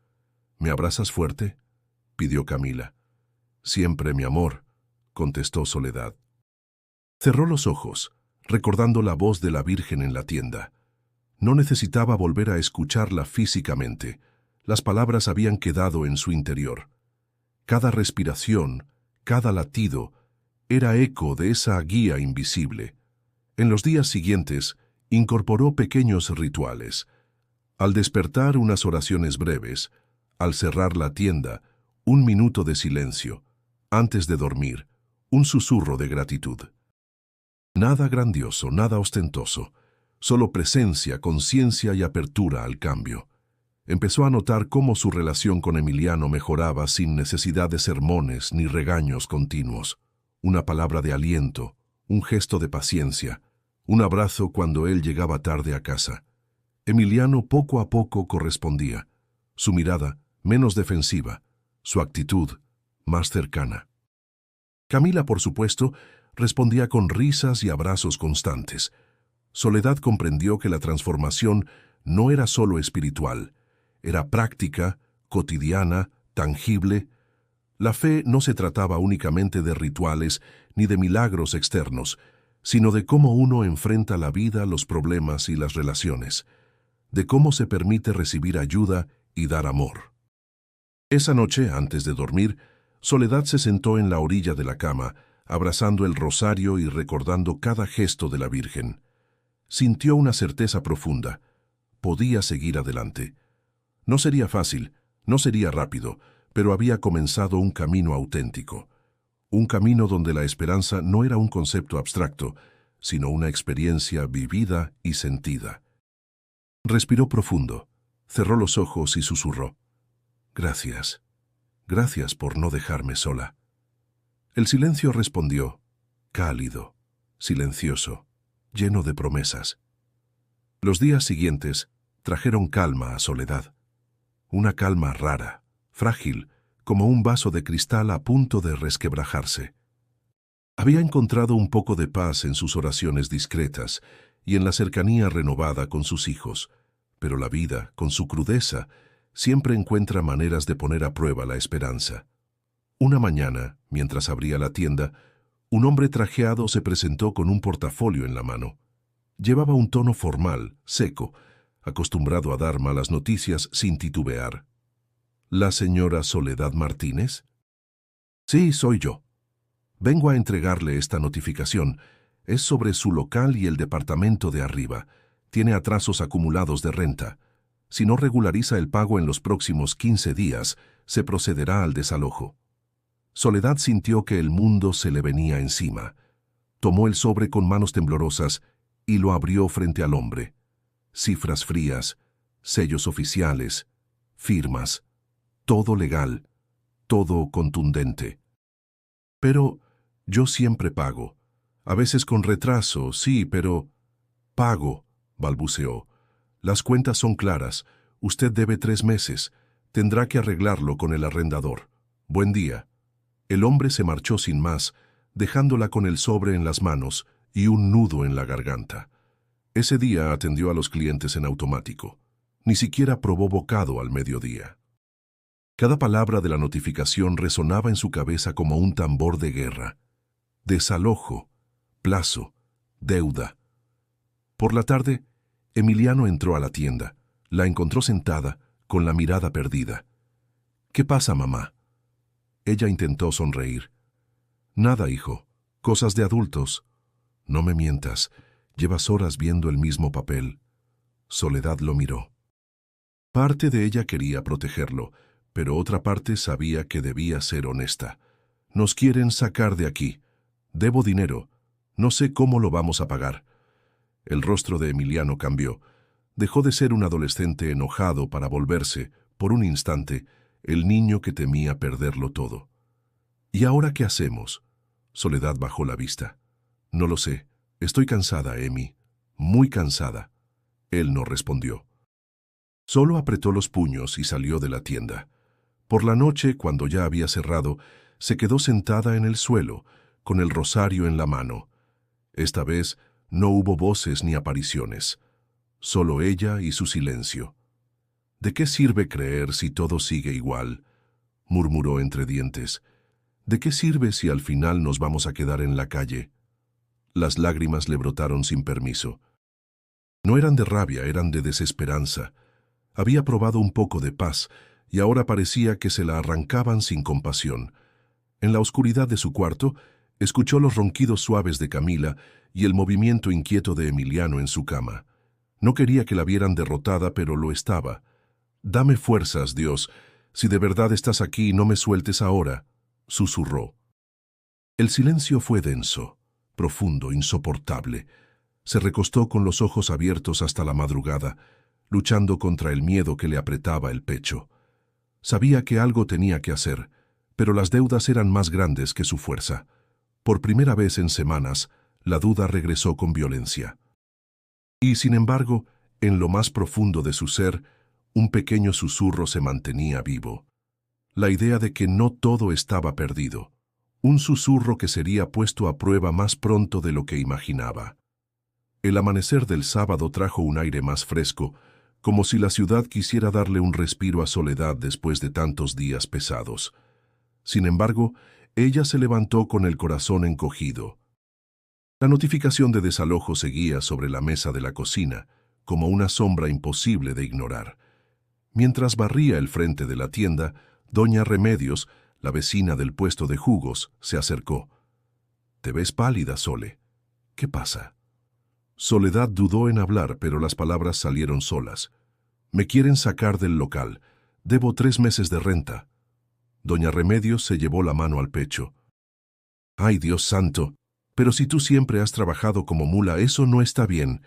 ¿me abrazas fuerte?», pidió Camila. «Siempre, mi amor», contestó Soledad. Cerró los ojos, recordando la voz de la Virgen en la tienda. No necesitaba volver a escucharla físicamente. Las palabras habían quedado en su interior. Cada respiración, cada latido, era eco de esa guía invisible. En los días siguientes, incorporó pequeños rituales. Al despertar, unas oraciones breves. Al cerrar la tienda, 1 minuto de silencio. Antes de dormir, un susurro de gratitud. Nada grandioso, nada ostentoso. Solo presencia, conciencia y apertura al cambio. Empezó a notar cómo su relación con Emiliano mejoraba sin necesidad de sermones ni regaños continuos. Una palabra de aliento, un gesto de paciencia, un abrazo cuando él llegaba tarde a casa. Emiliano poco a poco correspondía. Su mirada, menos defensiva, su actitud, más cercana. Camila, por supuesto, respondía con risas y abrazos constantes. Soledad comprendió que la transformación no era solo espiritual, era práctica, cotidiana, tangible. La fe no se trataba únicamente de rituales ni de milagros externos, sino de cómo uno enfrenta la vida, los problemas y las relaciones, de cómo se permite recibir ayuda y dar amor. Esa noche, antes de dormir, Soledad se sentó en la orilla de la cama, abrazando el rosario y recordando cada gesto de la Virgen. Sintió una certeza profunda. Podía seguir adelante. No sería fácil, no sería rápido, pero había comenzado un camino auténtico. Un camino donde la esperanza no era un concepto abstracto, sino una experiencia vivida y sentida. Respiró profundo, cerró los ojos y susurró: «Gracias. Gracias por no dejarme sola». El silencio respondió, cálido, silencioso, lleno de promesas. Los días siguientes trajeron calma a Soledad. Una calma rara, frágil, como un vaso de cristal a punto de resquebrajarse. Había encontrado un poco de paz en sus oraciones discretas y en la cercanía renovada con sus hijos, pero la vida, con su crudeza, siempre encuentra maneras de poner a prueba la esperanza. Una mañana, mientras abría la tienda, un hombre trajeado se presentó con un portafolio en la mano. Llevaba un tono formal, seco, acostumbrado a dar malas noticias sin titubear. ¿La señora Soledad Martínez? Sí, soy yo. Vengo a entregarle esta notificación. Es sobre su local y el departamento de arriba. Tiene atrasos acumulados de renta. Si no regulariza el pago en los próximos 15 días, se procederá al desalojo. Soledad sintió que el mundo se le venía encima. Tomó el sobre con manos temblorosas y lo abrió frente al hombre. Cifras frías, sellos oficiales, firmas, todo legal, todo contundente. Pero yo siempre pago. A veces con retraso, sí, pero... Pago, balbuceó. Las cuentas son claras. Usted debe 3 meses. Tendrá que arreglarlo con el arrendador. Buen día. El hombre se marchó sin más, dejándola con el sobre en las manos y un nudo en la garganta. Ese día atendió a los clientes en automático. Ni siquiera probó bocado al mediodía. Cada palabra de la notificación resonaba en su cabeza como un tambor de guerra. Desalojo, plazo, deuda. Por la tarde, Emiliano entró a la tienda. La encontró sentada, con la mirada perdida. «¿Qué pasa, mamá?» Ella intentó sonreír. «Nada, hijo. Cosas de adultos». «No me mientas. Llevas horas viendo el mismo papel». Soledad lo miró. Parte de ella quería protegerlo, pero otra parte sabía que debía ser honesta. «Nos quieren sacar de aquí. Debo dinero. No sé cómo lo vamos a pagar». El rostro de Emiliano cambió. Dejó de ser un adolescente enojado para volverse, por un instante, el niño que temía perderlo todo. «¿Y ahora qué hacemos?» Soledad bajó la vista. «No lo sé. Estoy cansada, Emi. Muy cansada». Él no respondió. Solo apretó los puños y salió de la tienda. Por la noche, cuando ya había cerrado, se quedó sentada en el suelo, con el rosario en la mano. Esta vez no hubo voces ni apariciones. Solo ella y su silencio. «¿De qué sirve creer si todo sigue igual?», murmuró entre dientes. «¿De qué sirve si al final nos vamos a quedar en la calle?». Las lágrimas le brotaron sin permiso. No eran de rabia, eran de desesperanza. Había probado un poco de paz, y ahora parecía que se la arrancaban sin compasión. En la oscuridad de su cuarto, escuchó los ronquidos suaves de Camila y el movimiento inquieto de Emiliano en su cama. No quería que la vieran derrotada, pero lo estaba. «Dame fuerzas, Dios. Si de verdad estás aquí, no me sueltes ahora», susurró. El silencio fue denso, profundo, insoportable. Se recostó con los ojos abiertos hasta la madrugada, luchando contra el miedo que le apretaba el pecho. Sabía que algo tenía que hacer, pero las deudas eran más grandes que su fuerza. Por primera vez en semanas, la duda regresó con violencia. Y, sin embargo, en lo más profundo de su ser, un pequeño susurro se mantenía vivo. La idea de que no todo estaba perdido. Un susurro que sería puesto a prueba más pronto de lo que imaginaba. El amanecer del sábado trajo un aire más fresco, como si la ciudad quisiera darle un respiro a Soledad después de tantos días pesados. Sin embargo, ella se levantó con el corazón encogido. La notificación de desalojo seguía sobre la mesa de la cocina, como una sombra imposible de ignorar. Mientras barría el frente de la tienda, doña Remedios, la vecina del puesto de jugos, se acercó. «Te ves pálida, Sole. ¿Qué pasa?» Soledad dudó en hablar, pero las palabras salieron solas. «Me quieren sacar del local. Debo 3 meses de renta». Doña Remedios se llevó la mano al pecho. «Ay, Dios santo, pero si tú siempre has trabajado como mula, eso no está bien».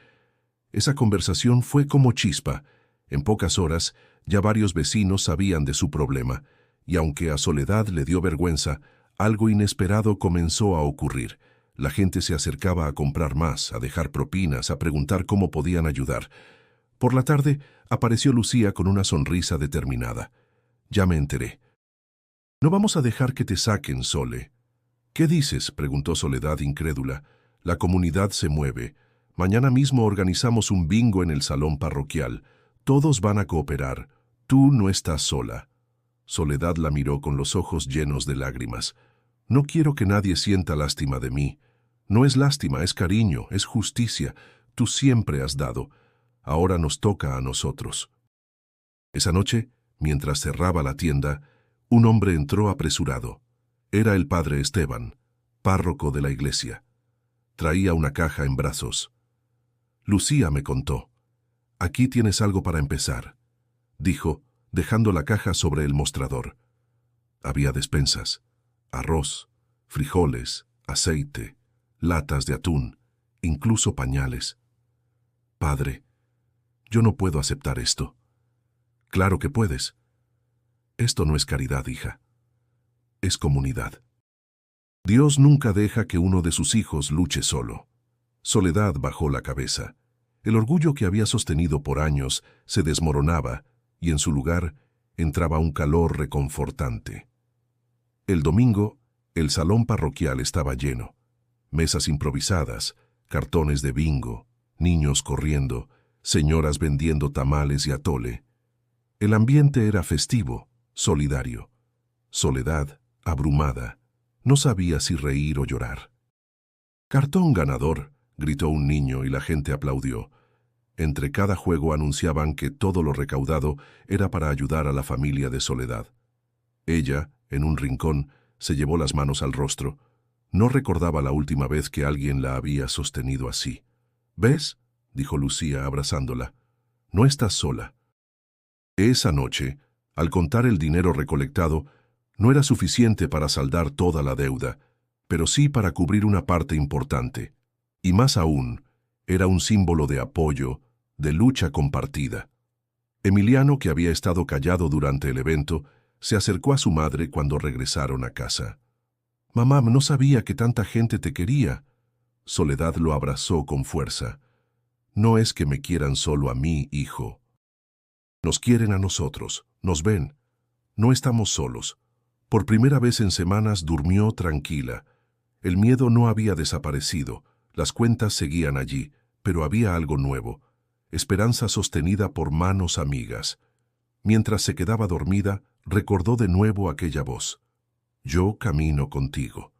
Esa conversación fue como chispa. En pocas horas, ya varios vecinos sabían de su problema, y aunque a Soledad le dio vergüenza, algo inesperado comenzó a ocurrir. La gente se acercaba a comprar más, a dejar propinas, a preguntar cómo podían ayudar. Por la tarde, apareció Lucía con una sonrisa determinada. «Ya me enteré». «No vamos a dejar que te saquen, Sole». «¿Qué dices?», preguntó Soledad incrédula. «La comunidad se mueve. Mañana mismo organizamos un bingo en el salón parroquial. Todos van a cooperar. Tú no estás sola». Soledad la miró con los ojos llenos de lágrimas. «No quiero que nadie sienta lástima de mí. No es lástima, es cariño, es justicia. Tú siempre has dado. Ahora nos toca a nosotros». Esa noche, mientras cerraba la tienda, un hombre entró apresurado. Era el padre Esteban, párroco de la iglesia. Traía una caja en brazos. «Lucía me contó. Aquí tienes algo para empezar», dijo, dejando la caja sobre el mostrador. Había despensas, arroz, frijoles, aceite, latas de atún, incluso pañales. «Padre, yo no puedo aceptar esto». «Claro que puedes. Esto no es caridad, hija. Es comunidad. Dios nunca deja que uno de sus hijos luche solo». Soledad bajó la cabeza. El orgullo que había sostenido por años se desmoronaba y en su lugar entraba un calor reconfortante. El domingo, el salón parroquial estaba lleno. Mesas improvisadas, cartones de bingo, niños corriendo, señoras vendiendo tamales y atole. El ambiente era festivo, solidario. Soledad, abrumada, no sabía si reír o llorar. «Cartón ganador», gritó un niño y la gente aplaudió. Entre cada juego anunciaban que todo lo recaudado era para ayudar a la familia de Soledad. Ella, en un rincón, se llevó las manos al rostro. No recordaba la última vez que alguien la había sostenido así. «¿Ves?», dijo Lucía abrazándola. «No estás sola». Esa noche, al contar el dinero recolectado, no era suficiente para saldar toda la deuda, pero sí para cubrir una parte importante. Y más aún, era un símbolo de apoyo, de lucha compartida. Emiliano, que había estado callado durante el evento, se acercó a su madre cuando regresaron a casa. «Mamá, no sabía que tanta gente te quería». Soledad lo abrazó con fuerza. «No es que me quieran solo a mí, hijo. Nos quieren a nosotros, nos ven. No estamos solos». Por primera vez en semanas durmió tranquila. El miedo no había desaparecido, las cuentas seguían allí, pero había algo nuevo, esperanza sostenida por manos amigas. Mientras se quedaba dormida, recordó de nuevo aquella voz. «Yo camino contigo».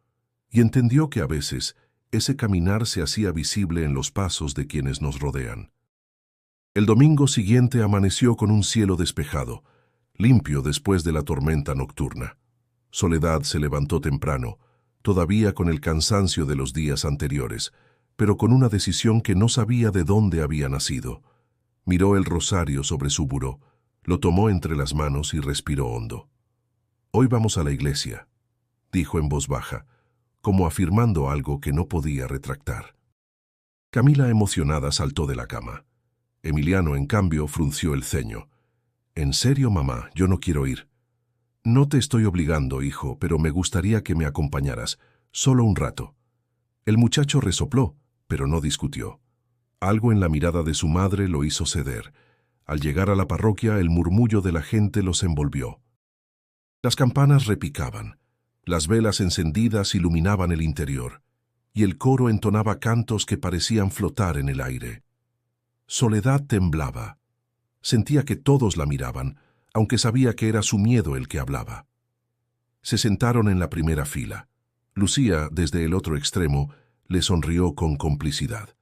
Y entendió que a veces Ese caminar se hacía visible en los pasos de quienes nos rodean. El domingo siguiente amaneció con un cielo despejado, limpio después de la tormenta nocturna. Soledad se levantó temprano, todavía con el cansancio de los días anteriores, pero con una decisión que no sabía de dónde había nacido. Miró el rosario sobre su buró, lo tomó entre las manos y respiró hondo. «Hoy vamos a la iglesia», dijo en voz baja, como afirmando algo que no podía retractar. Camila, emocionada, saltó de la cama. Emiliano, en cambio, frunció el ceño. «¿En serio, mamá? Yo no quiero ir». «No te estoy obligando, hijo, pero me gustaría que me acompañaras, solo un rato». El muchacho resopló, pero no discutió. Algo en la mirada de su madre lo hizo ceder. Al llegar a la parroquia, el murmullo de la gente los envolvió. Las campanas repicaban, las velas encendidas iluminaban el interior, y el coro entonaba cantos que parecían flotar en el aire. Soledad temblaba. Sentía que todos la miraban, aunque sabía que era su miedo el que hablaba. Se sentaron en la primera fila. Lucía, desde el otro extremo, le sonrió con complicidad.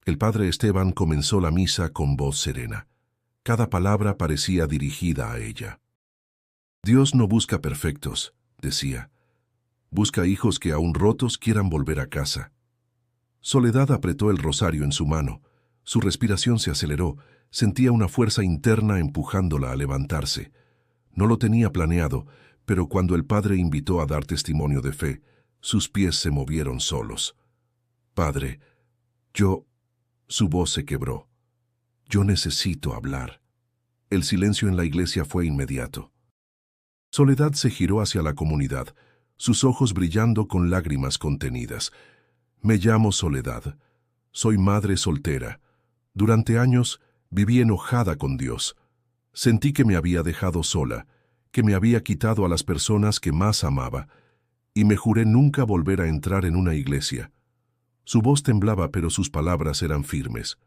El padre Esteban comenzó la misa con voz serena. Cada palabra parecía dirigida a ella. «Dios no busca perfectos», decía. «Busca hijos que aún rotos quieran volver a casa». Soledad apretó el rosario en su mano. Su respiración se aceleró. Sentía una fuerza interna empujándola a levantarse. No lo tenía planeado, pero cuando el padre invitó a dar testimonio de fe, sus pies se movieron solos. «Padre, yo...» Su voz se quebró. «Yo necesito hablar». El silencio en la iglesia fue inmediato. Soledad se giró hacia la comunidad, sus ojos brillando con lágrimas contenidas. «Me llamo Soledad. Soy madre soltera. Durante años viví enojada con Dios. Sentí que me había dejado sola, que me había quitado a las personas que más amaba, y me juré nunca volver a entrar en una iglesia». Su voz temblaba, pero sus palabras eran firmes.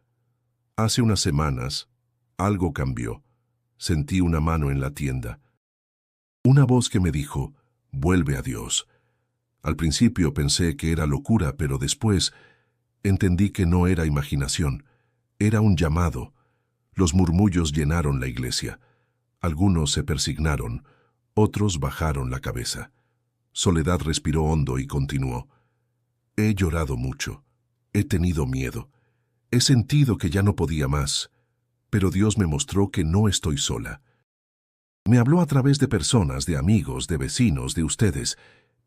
«Hace unas semanas, algo cambió. Sentí una mano en la tienda. Una voz que me dijo, vuelve a Dios». Al principio pensé que era locura, pero después entendí que no era imaginación. Era un llamado. Los murmullos llenaron la iglesia. Algunos se persignaron, otros bajaron la cabeza. Soledad respiró hondo y continuó. «He llorado mucho. He tenido miedo. He sentido que ya no podía más. Pero Dios me mostró que no estoy sola. Me habló a través de personas, de amigos, de vecinos, de ustedes.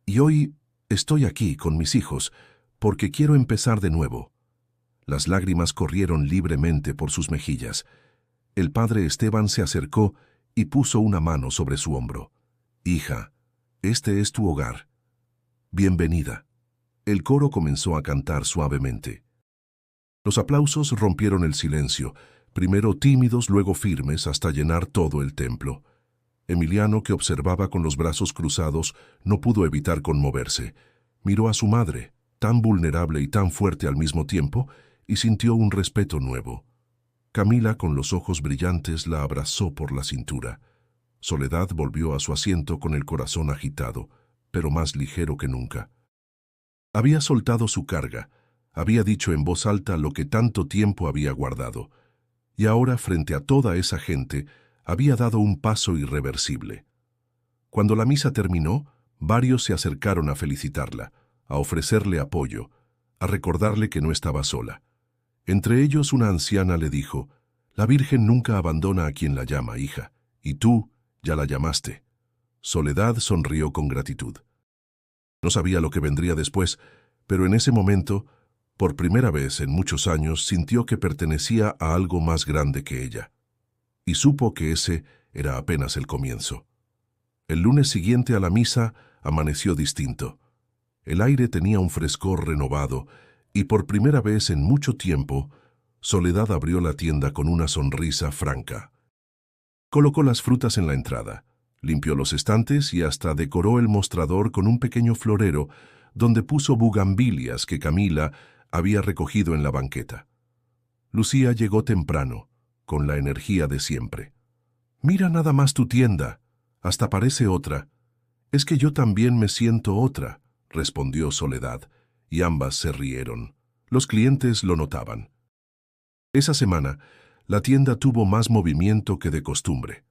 Y hoy estoy aquí con mis hijos, porque quiero empezar de nuevo». Las lágrimas corrieron libremente por sus mejillas. El padre Esteban se acercó y puso una mano sobre su hombro. «Hija, este es tu hogar. Bienvenida». El coro comenzó a cantar suavemente. Los aplausos rompieron el silencio, primero tímidos, luego firmes, hasta llenar todo el templo. Emiliano, que observaba con los brazos cruzados, no pudo evitar conmoverse. Miró a su madre, tan vulnerable y tan fuerte al mismo tiempo, y sintió un respeto nuevo. Camila, con los ojos brillantes, la abrazó por la cintura. Soledad volvió a su asiento con el corazón agitado, pero más ligero que nunca. Había soltado su carga, había dicho en voz alta lo que tanto tiempo había guardado, y ahora, frente a toda esa gente, había dado un paso irreversible. Cuando la misa terminó, varios se acercaron a felicitarla, a ofrecerle apoyo, a recordarle que no estaba sola. Entre ellos una anciana le dijo, «La Virgen nunca abandona a quien la llama, hija, y tú ya la llamaste». Soledad sonrió con gratitud. No sabía lo que vendría después, pero en ese momento, por primera vez en muchos años, sintió que pertenecía a algo más grande que ella. Y supo que ese era apenas el comienzo. El lunes siguiente a la misa amaneció distinto. El aire tenía un frescor renovado, y por primera vez en mucho tiempo, Soledad abrió la tienda con una sonrisa franca. Colocó las frutas en la entrada, limpió los estantes y hasta decoró el mostrador con un pequeño florero donde puso bugambilias que Camila había recogido en la banqueta. Lucía llegó temprano, con la energía de siempre. «Mira nada más tu tienda, hasta parece otra». «Es que yo también me siento otra», respondió Soledad, y ambas se rieron. Los clientes lo notaban. Esa semana, la tienda tuvo más movimiento que de costumbre.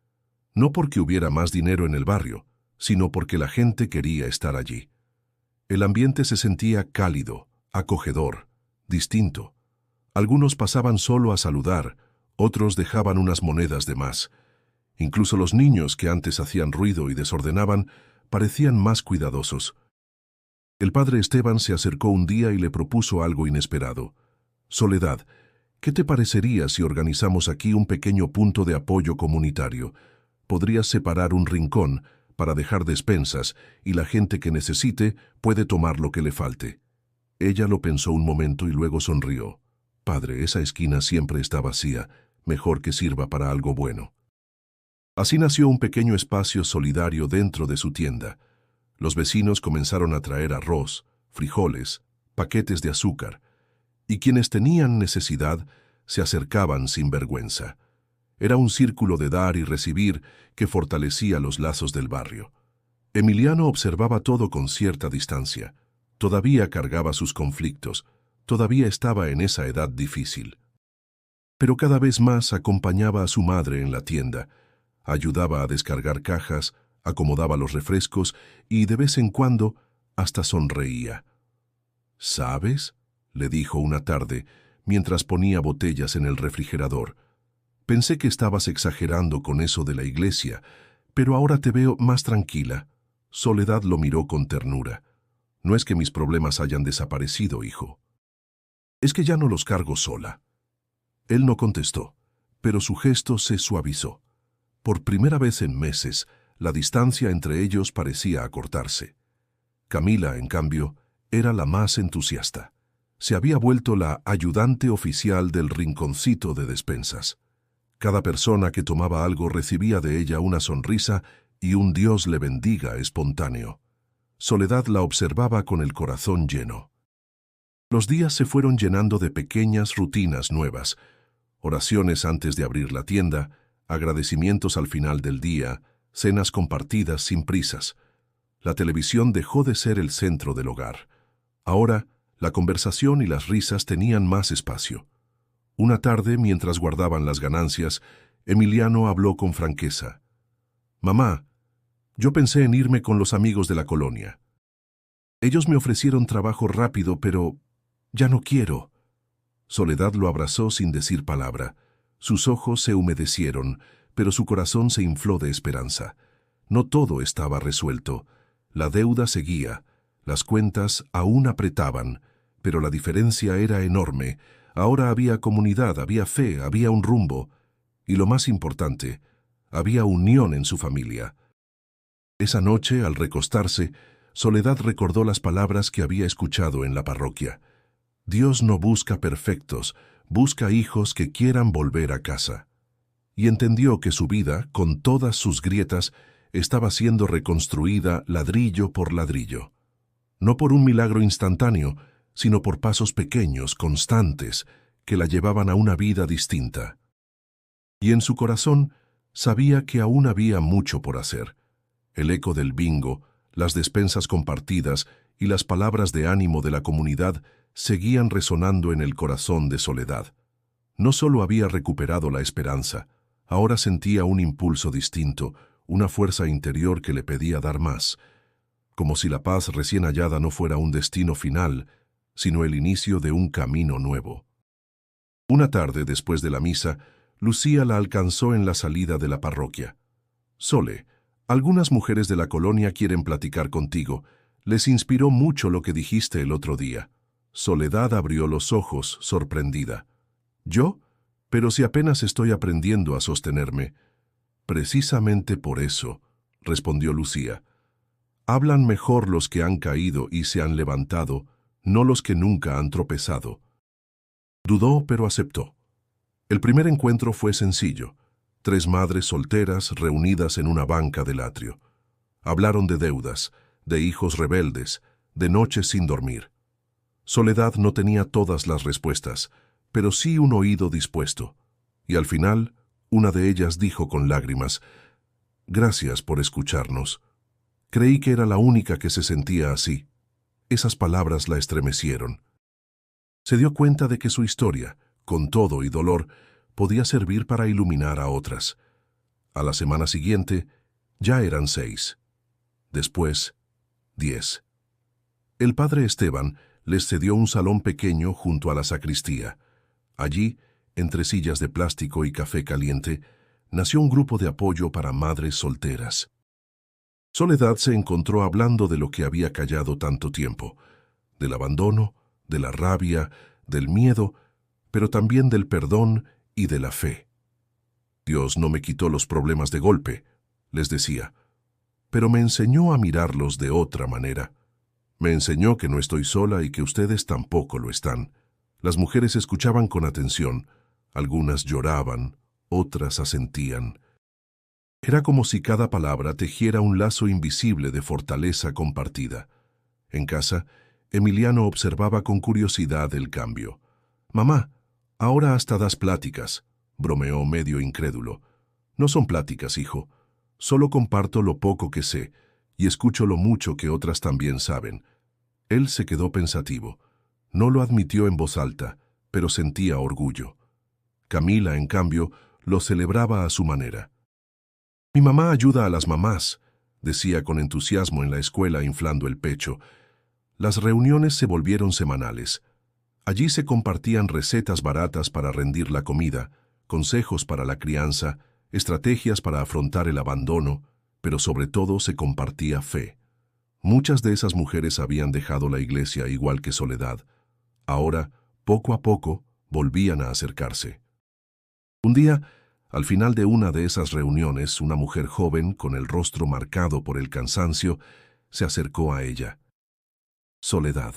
No porque hubiera más dinero en el barrio, sino porque la gente quería estar allí. El ambiente se sentía cálido, acogedor, distinto. Algunos pasaban solo a saludar, otros dejaban unas monedas de más. Incluso los niños que antes hacían ruido y desordenaban parecían más cuidadosos. El padre Esteban se acercó un día y le propuso algo inesperado. «Soledad, ¿qué te parecería si organizamos aquí un pequeño punto de apoyo comunitario? Podrías separar un rincón para dejar despensas y la gente que necesite puede tomar lo que le falte». Ella lo pensó un momento y luego sonrió. «Padre, esa esquina siempre está vacía. Mejor que sirva para algo bueno». Así nació un pequeño espacio solidario dentro de su tienda. Los vecinos comenzaron a traer arroz, frijoles, paquetes de azúcar, y quienes tenían necesidad se acercaban sin vergüenza. Era un círculo de dar y recibir que fortalecía los lazos del barrio. Emiliano observaba todo con cierta distancia. Todavía cargaba sus conflictos, todavía estaba en esa edad difícil. Pero cada vez más acompañaba a su madre en la tienda, ayudaba a descargar cajas, acomodaba los refrescos y de vez en cuando hasta sonreía. «¿Sabes?», le dijo una tarde, mientras ponía botellas en el refrigerador. «Pensé que estabas exagerando con eso de la iglesia, pero ahora te veo más tranquila». Soledad lo miró con ternura. «No es que mis problemas hayan desaparecido, hijo. Es que ya no los cargo sola». Él no contestó, pero su gesto se suavizó. Por primera vez en meses, la distancia entre ellos parecía acortarse. Camila, en cambio, era la más entusiasta. Se había vuelto la ayudante oficial del rinconcito de despensas. Cada persona que tomaba algo recibía de ella una sonrisa y un Dios le bendiga espontáneo. Soledad la observaba con el corazón lleno. Los días se fueron llenando de pequeñas rutinas nuevas, oraciones antes de abrir la tienda, agradecimientos al final del día, cenas compartidas sin prisas. La televisión dejó de ser el centro del hogar. Ahora, la conversación y las risas tenían más espacio. Una tarde, mientras guardaban las ganancias, Emiliano habló con franqueza. «Mamá, yo pensé en irme con los amigos de la colonia. Ellos me ofrecieron trabajo rápido, pero ya no quiero». Soledad lo abrazó sin decir palabra. Sus ojos se humedecieron, pero su corazón se infló de esperanza. No todo estaba resuelto. La deuda seguía, las cuentas aún apretaban, pero la diferencia era enorme. Ahora había comunidad, había fe, había un rumbo. Y lo más importante, había unión en su familia. Esa noche, al recostarse, Soledad recordó las palabras que había escuchado en la parroquia. «Dios no busca perfectos, busca hijos que quieran volver a casa». Y entendió que su vida, con todas sus grietas, estaba siendo reconstruida ladrillo por ladrillo. No por un milagro instantáneo, sino por pasos pequeños, constantes, que la llevaban a una vida distinta. Y en su corazón sabía que aún había mucho por hacer. El eco del bingo, las despensas compartidas y las palabras de ánimo de la comunidad seguían resonando en el corazón de Soledad. No solo había recuperado la esperanza, ahora sentía un impulso distinto, una fuerza interior que le pedía dar más, como si la paz recién hallada no fuera un destino final, sino el inicio de un camino nuevo. Una tarde, después de la misa, Lucía la alcanzó en la salida de la parroquia. «Sole, algunas mujeres de la colonia quieren platicar contigo. Les inspiró mucho lo que dijiste el otro día». Soledad abrió los ojos, sorprendida. «¿Yo? Pero si apenas estoy aprendiendo a sostenerme». «Precisamente por eso», respondió Lucía. «Hablan mejor los que han caído y se han levantado, no los que nunca han tropezado». Dudó, pero aceptó. El primer encuentro fue sencillo. 3 madres solteras reunidas en una banca del atrio. Hablaron de deudas, de hijos rebeldes, de noches sin dormir. Soledad no tenía todas las respuestas, pero sí un oído dispuesto. Y al final, una de ellas dijo con lágrimas: «Gracias por escucharnos. Creí que era la única que se sentía así». Esas palabras la estremecieron. Se dio cuenta de que su historia, con todo y dolor, podía servir para iluminar a otras. A la semana siguiente, ya eran 6. Después, 10. El padre Esteban les cedió un salón pequeño junto a la sacristía. Allí, entre sillas de plástico y café caliente, nació un grupo de apoyo para madres solteras. Soledad se encontró hablando de lo que había callado tanto tiempo, del abandono, de la rabia, del miedo, pero también del perdón y de la fe. Dios no me quitó los problemas de golpe, les decía, pero me enseñó a mirarlos de otra manera. Me enseñó que no estoy sola y que ustedes tampoco lo están. Las mujeres escuchaban con atención, algunas lloraban, otras asentían. Era como si cada palabra tejiera un lazo invisible de fortaleza compartida. En casa, Emiliano observaba con curiosidad el cambio. «Mamá, ahora hasta das pláticas», bromeó medio incrédulo. «No son pláticas, hijo. Solo comparto lo poco que sé y escucho lo mucho que otras también saben». Él se quedó pensativo. No lo admitió en voz alta, pero sentía orgullo. Camila, en cambio, lo celebraba a su manera. «Mi mamá ayuda a las mamás», decía con entusiasmo en la escuela inflando el pecho. Las reuniones se volvieron semanales. Allí se compartían recetas baratas para rendir la comida, consejos para la crianza, estrategias para afrontar el abandono, pero sobre todo se compartía fe. Muchas de esas mujeres habían dejado la iglesia igual que Soledad. Ahora, poco a poco, volvían a acercarse. Un día, al final de una de esas reuniones, una mujer joven, con el rostro marcado por el cansancio, se acercó a ella. «Soledad,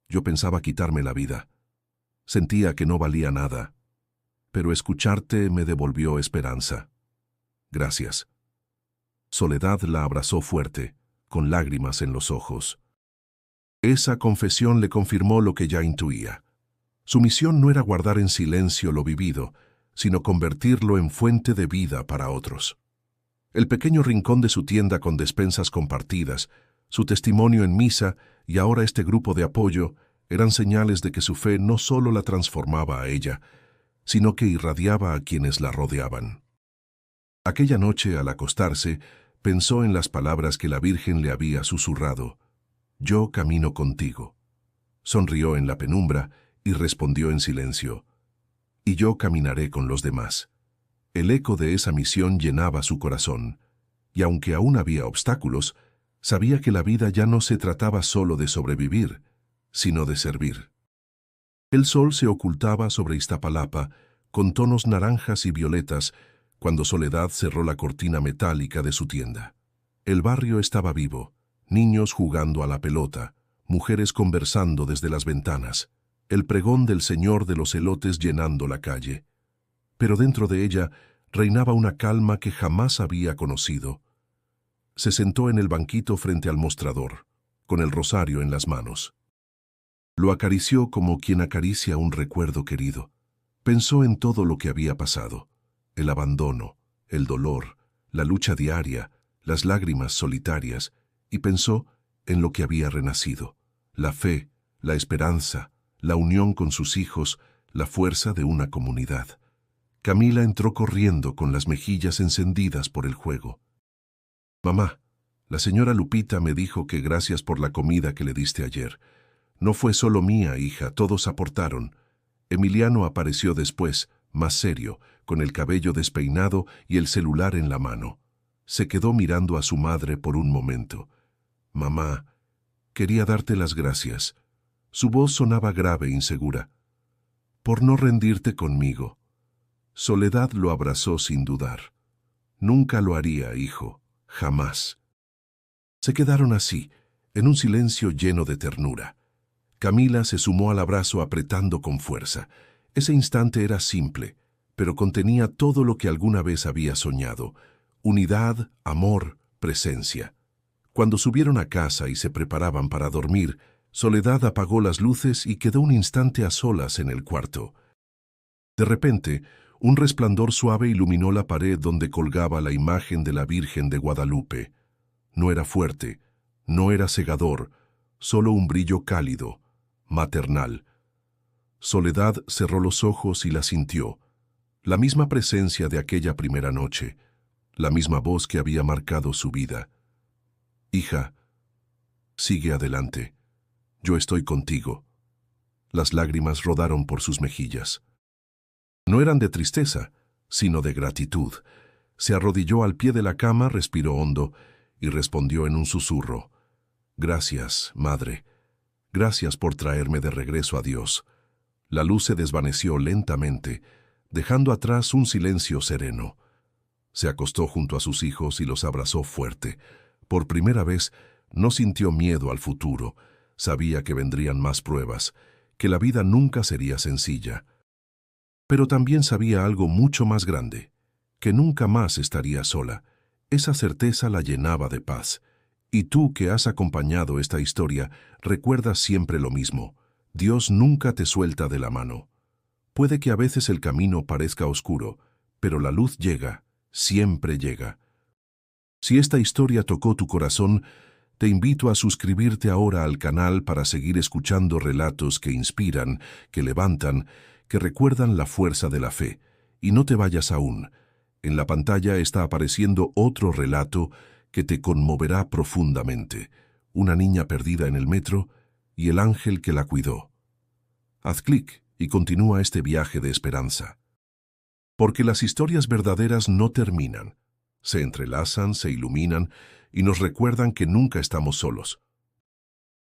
yo pensaba quitarme la vida. Sentía que no valía nada, pero escucharte me devolvió esperanza. Gracias». Soledad la abrazó fuerte, con lágrimas en los ojos. Esa confesión le confirmó lo que ya intuía. Su misión no era guardar en silencio lo vivido, sino convertirlo en fuente de vida para otros. El pequeño rincón de su tienda con despensas compartidas, su testimonio en misa y ahora este grupo de apoyo eran señales de que su fe no solo la transformaba a ella, sino que irradiaba a quienes la rodeaban. Aquella noche, al acostarse, pensó en las palabras que la Virgen le había susurrado. «Yo camino contigo». Sonrió en la penumbra y respondió en silencio. «Y yo caminaré con los demás». El eco de esa misión llenaba su corazón, y aunque aún había obstáculos, sabía que la vida ya no se trataba solo de sobrevivir, sino de servir. El sol se ocultaba sobre Iztapalapa, con tonos naranjas y violetas, cuando Soledad cerró la cortina metálica de su tienda. El barrio estaba vivo, niños jugando a la pelota, mujeres conversando desde las ventanas, el pregón del Señor de los elotes llenando la calle. Pero dentro de ella reinaba una calma que jamás había conocido. Se sentó en el banquito frente al mostrador, con el rosario en las manos. Lo acarició como quien acaricia un recuerdo querido. Pensó en todo lo que había pasado. El abandono, el dolor, la lucha diaria, las lágrimas solitarias, y pensó en lo que había renacido, la fe, la esperanza, la unión con sus hijos, la fuerza de una comunidad. Camila entró corriendo con las mejillas encendidas por el juego. «Mamá, la señora Lupita me dijo que gracias por la comida que le diste ayer. No fue solo mía, hija, todos aportaron». Emiliano apareció después, más serio, con el cabello despeinado y el celular en la mano. Se quedó mirando a su madre por un momento. «Mamá, quería darte las gracias». Su voz sonaba grave e insegura. «Por no rendirte conmigo». Soledad lo abrazó sin dudar. «Nunca lo haría, hijo, jamás». Se quedaron así, en un silencio lleno de ternura. Camila se sumó al abrazo apretando con fuerza. Ese instante era simple, pero contenía todo lo que alguna vez había soñado: unidad, amor, presencia. Cuando subieron a casa y se preparaban para dormir, Soledad apagó las luces y quedó un instante a solas en el cuarto. De repente, un resplandor suave iluminó la pared donde colgaba la imagen de la Virgen de Guadalupe. No era fuerte, no era cegador, solo un brillo cálido, maternal. Soledad cerró los ojos y la sintió, la misma presencia de aquella primera noche, la misma voz que había marcado su vida. Hija, sigue adelante, yo estoy contigo. Las lágrimas rodaron por sus mejillas. No eran de tristeza, sino de gratitud. Se arrodilló al pie de la cama, respiró hondo y respondió en un susurro: Gracias, madre. Gracias por traerme de regreso a Dios. La luz se desvaneció lentamente, dejando atrás un silencio sereno. Se acostó junto a sus hijos y los abrazó fuerte. Por primera vez no sintió miedo al futuro. Sabía que vendrían más pruebas, que la vida nunca sería sencilla. Pero también sabía algo mucho más grande, que nunca más estaría sola. Esa certeza la llenaba de paz. Y tú que has acompañado esta historia, recuerda siempre lo mismo: Dios nunca te suelta de la mano. Puede que a veces el camino parezca oscuro, pero la luz llega, siempre llega. Si esta historia tocó tu corazón, te invito a suscribirte ahora al canal para seguir escuchando relatos que inspiran, que levantan, que recuerdan la fuerza de la fe. Y no te vayas aún. En la pantalla está apareciendo otro relato que te conmoverá profundamente: una niña perdida en el metro y el ángel que la cuidó. Haz clic y continúa este viaje de esperanza. Porque las historias verdaderas no terminan. Se entrelazan, se iluminan y nos recuerdan que nunca estamos solos.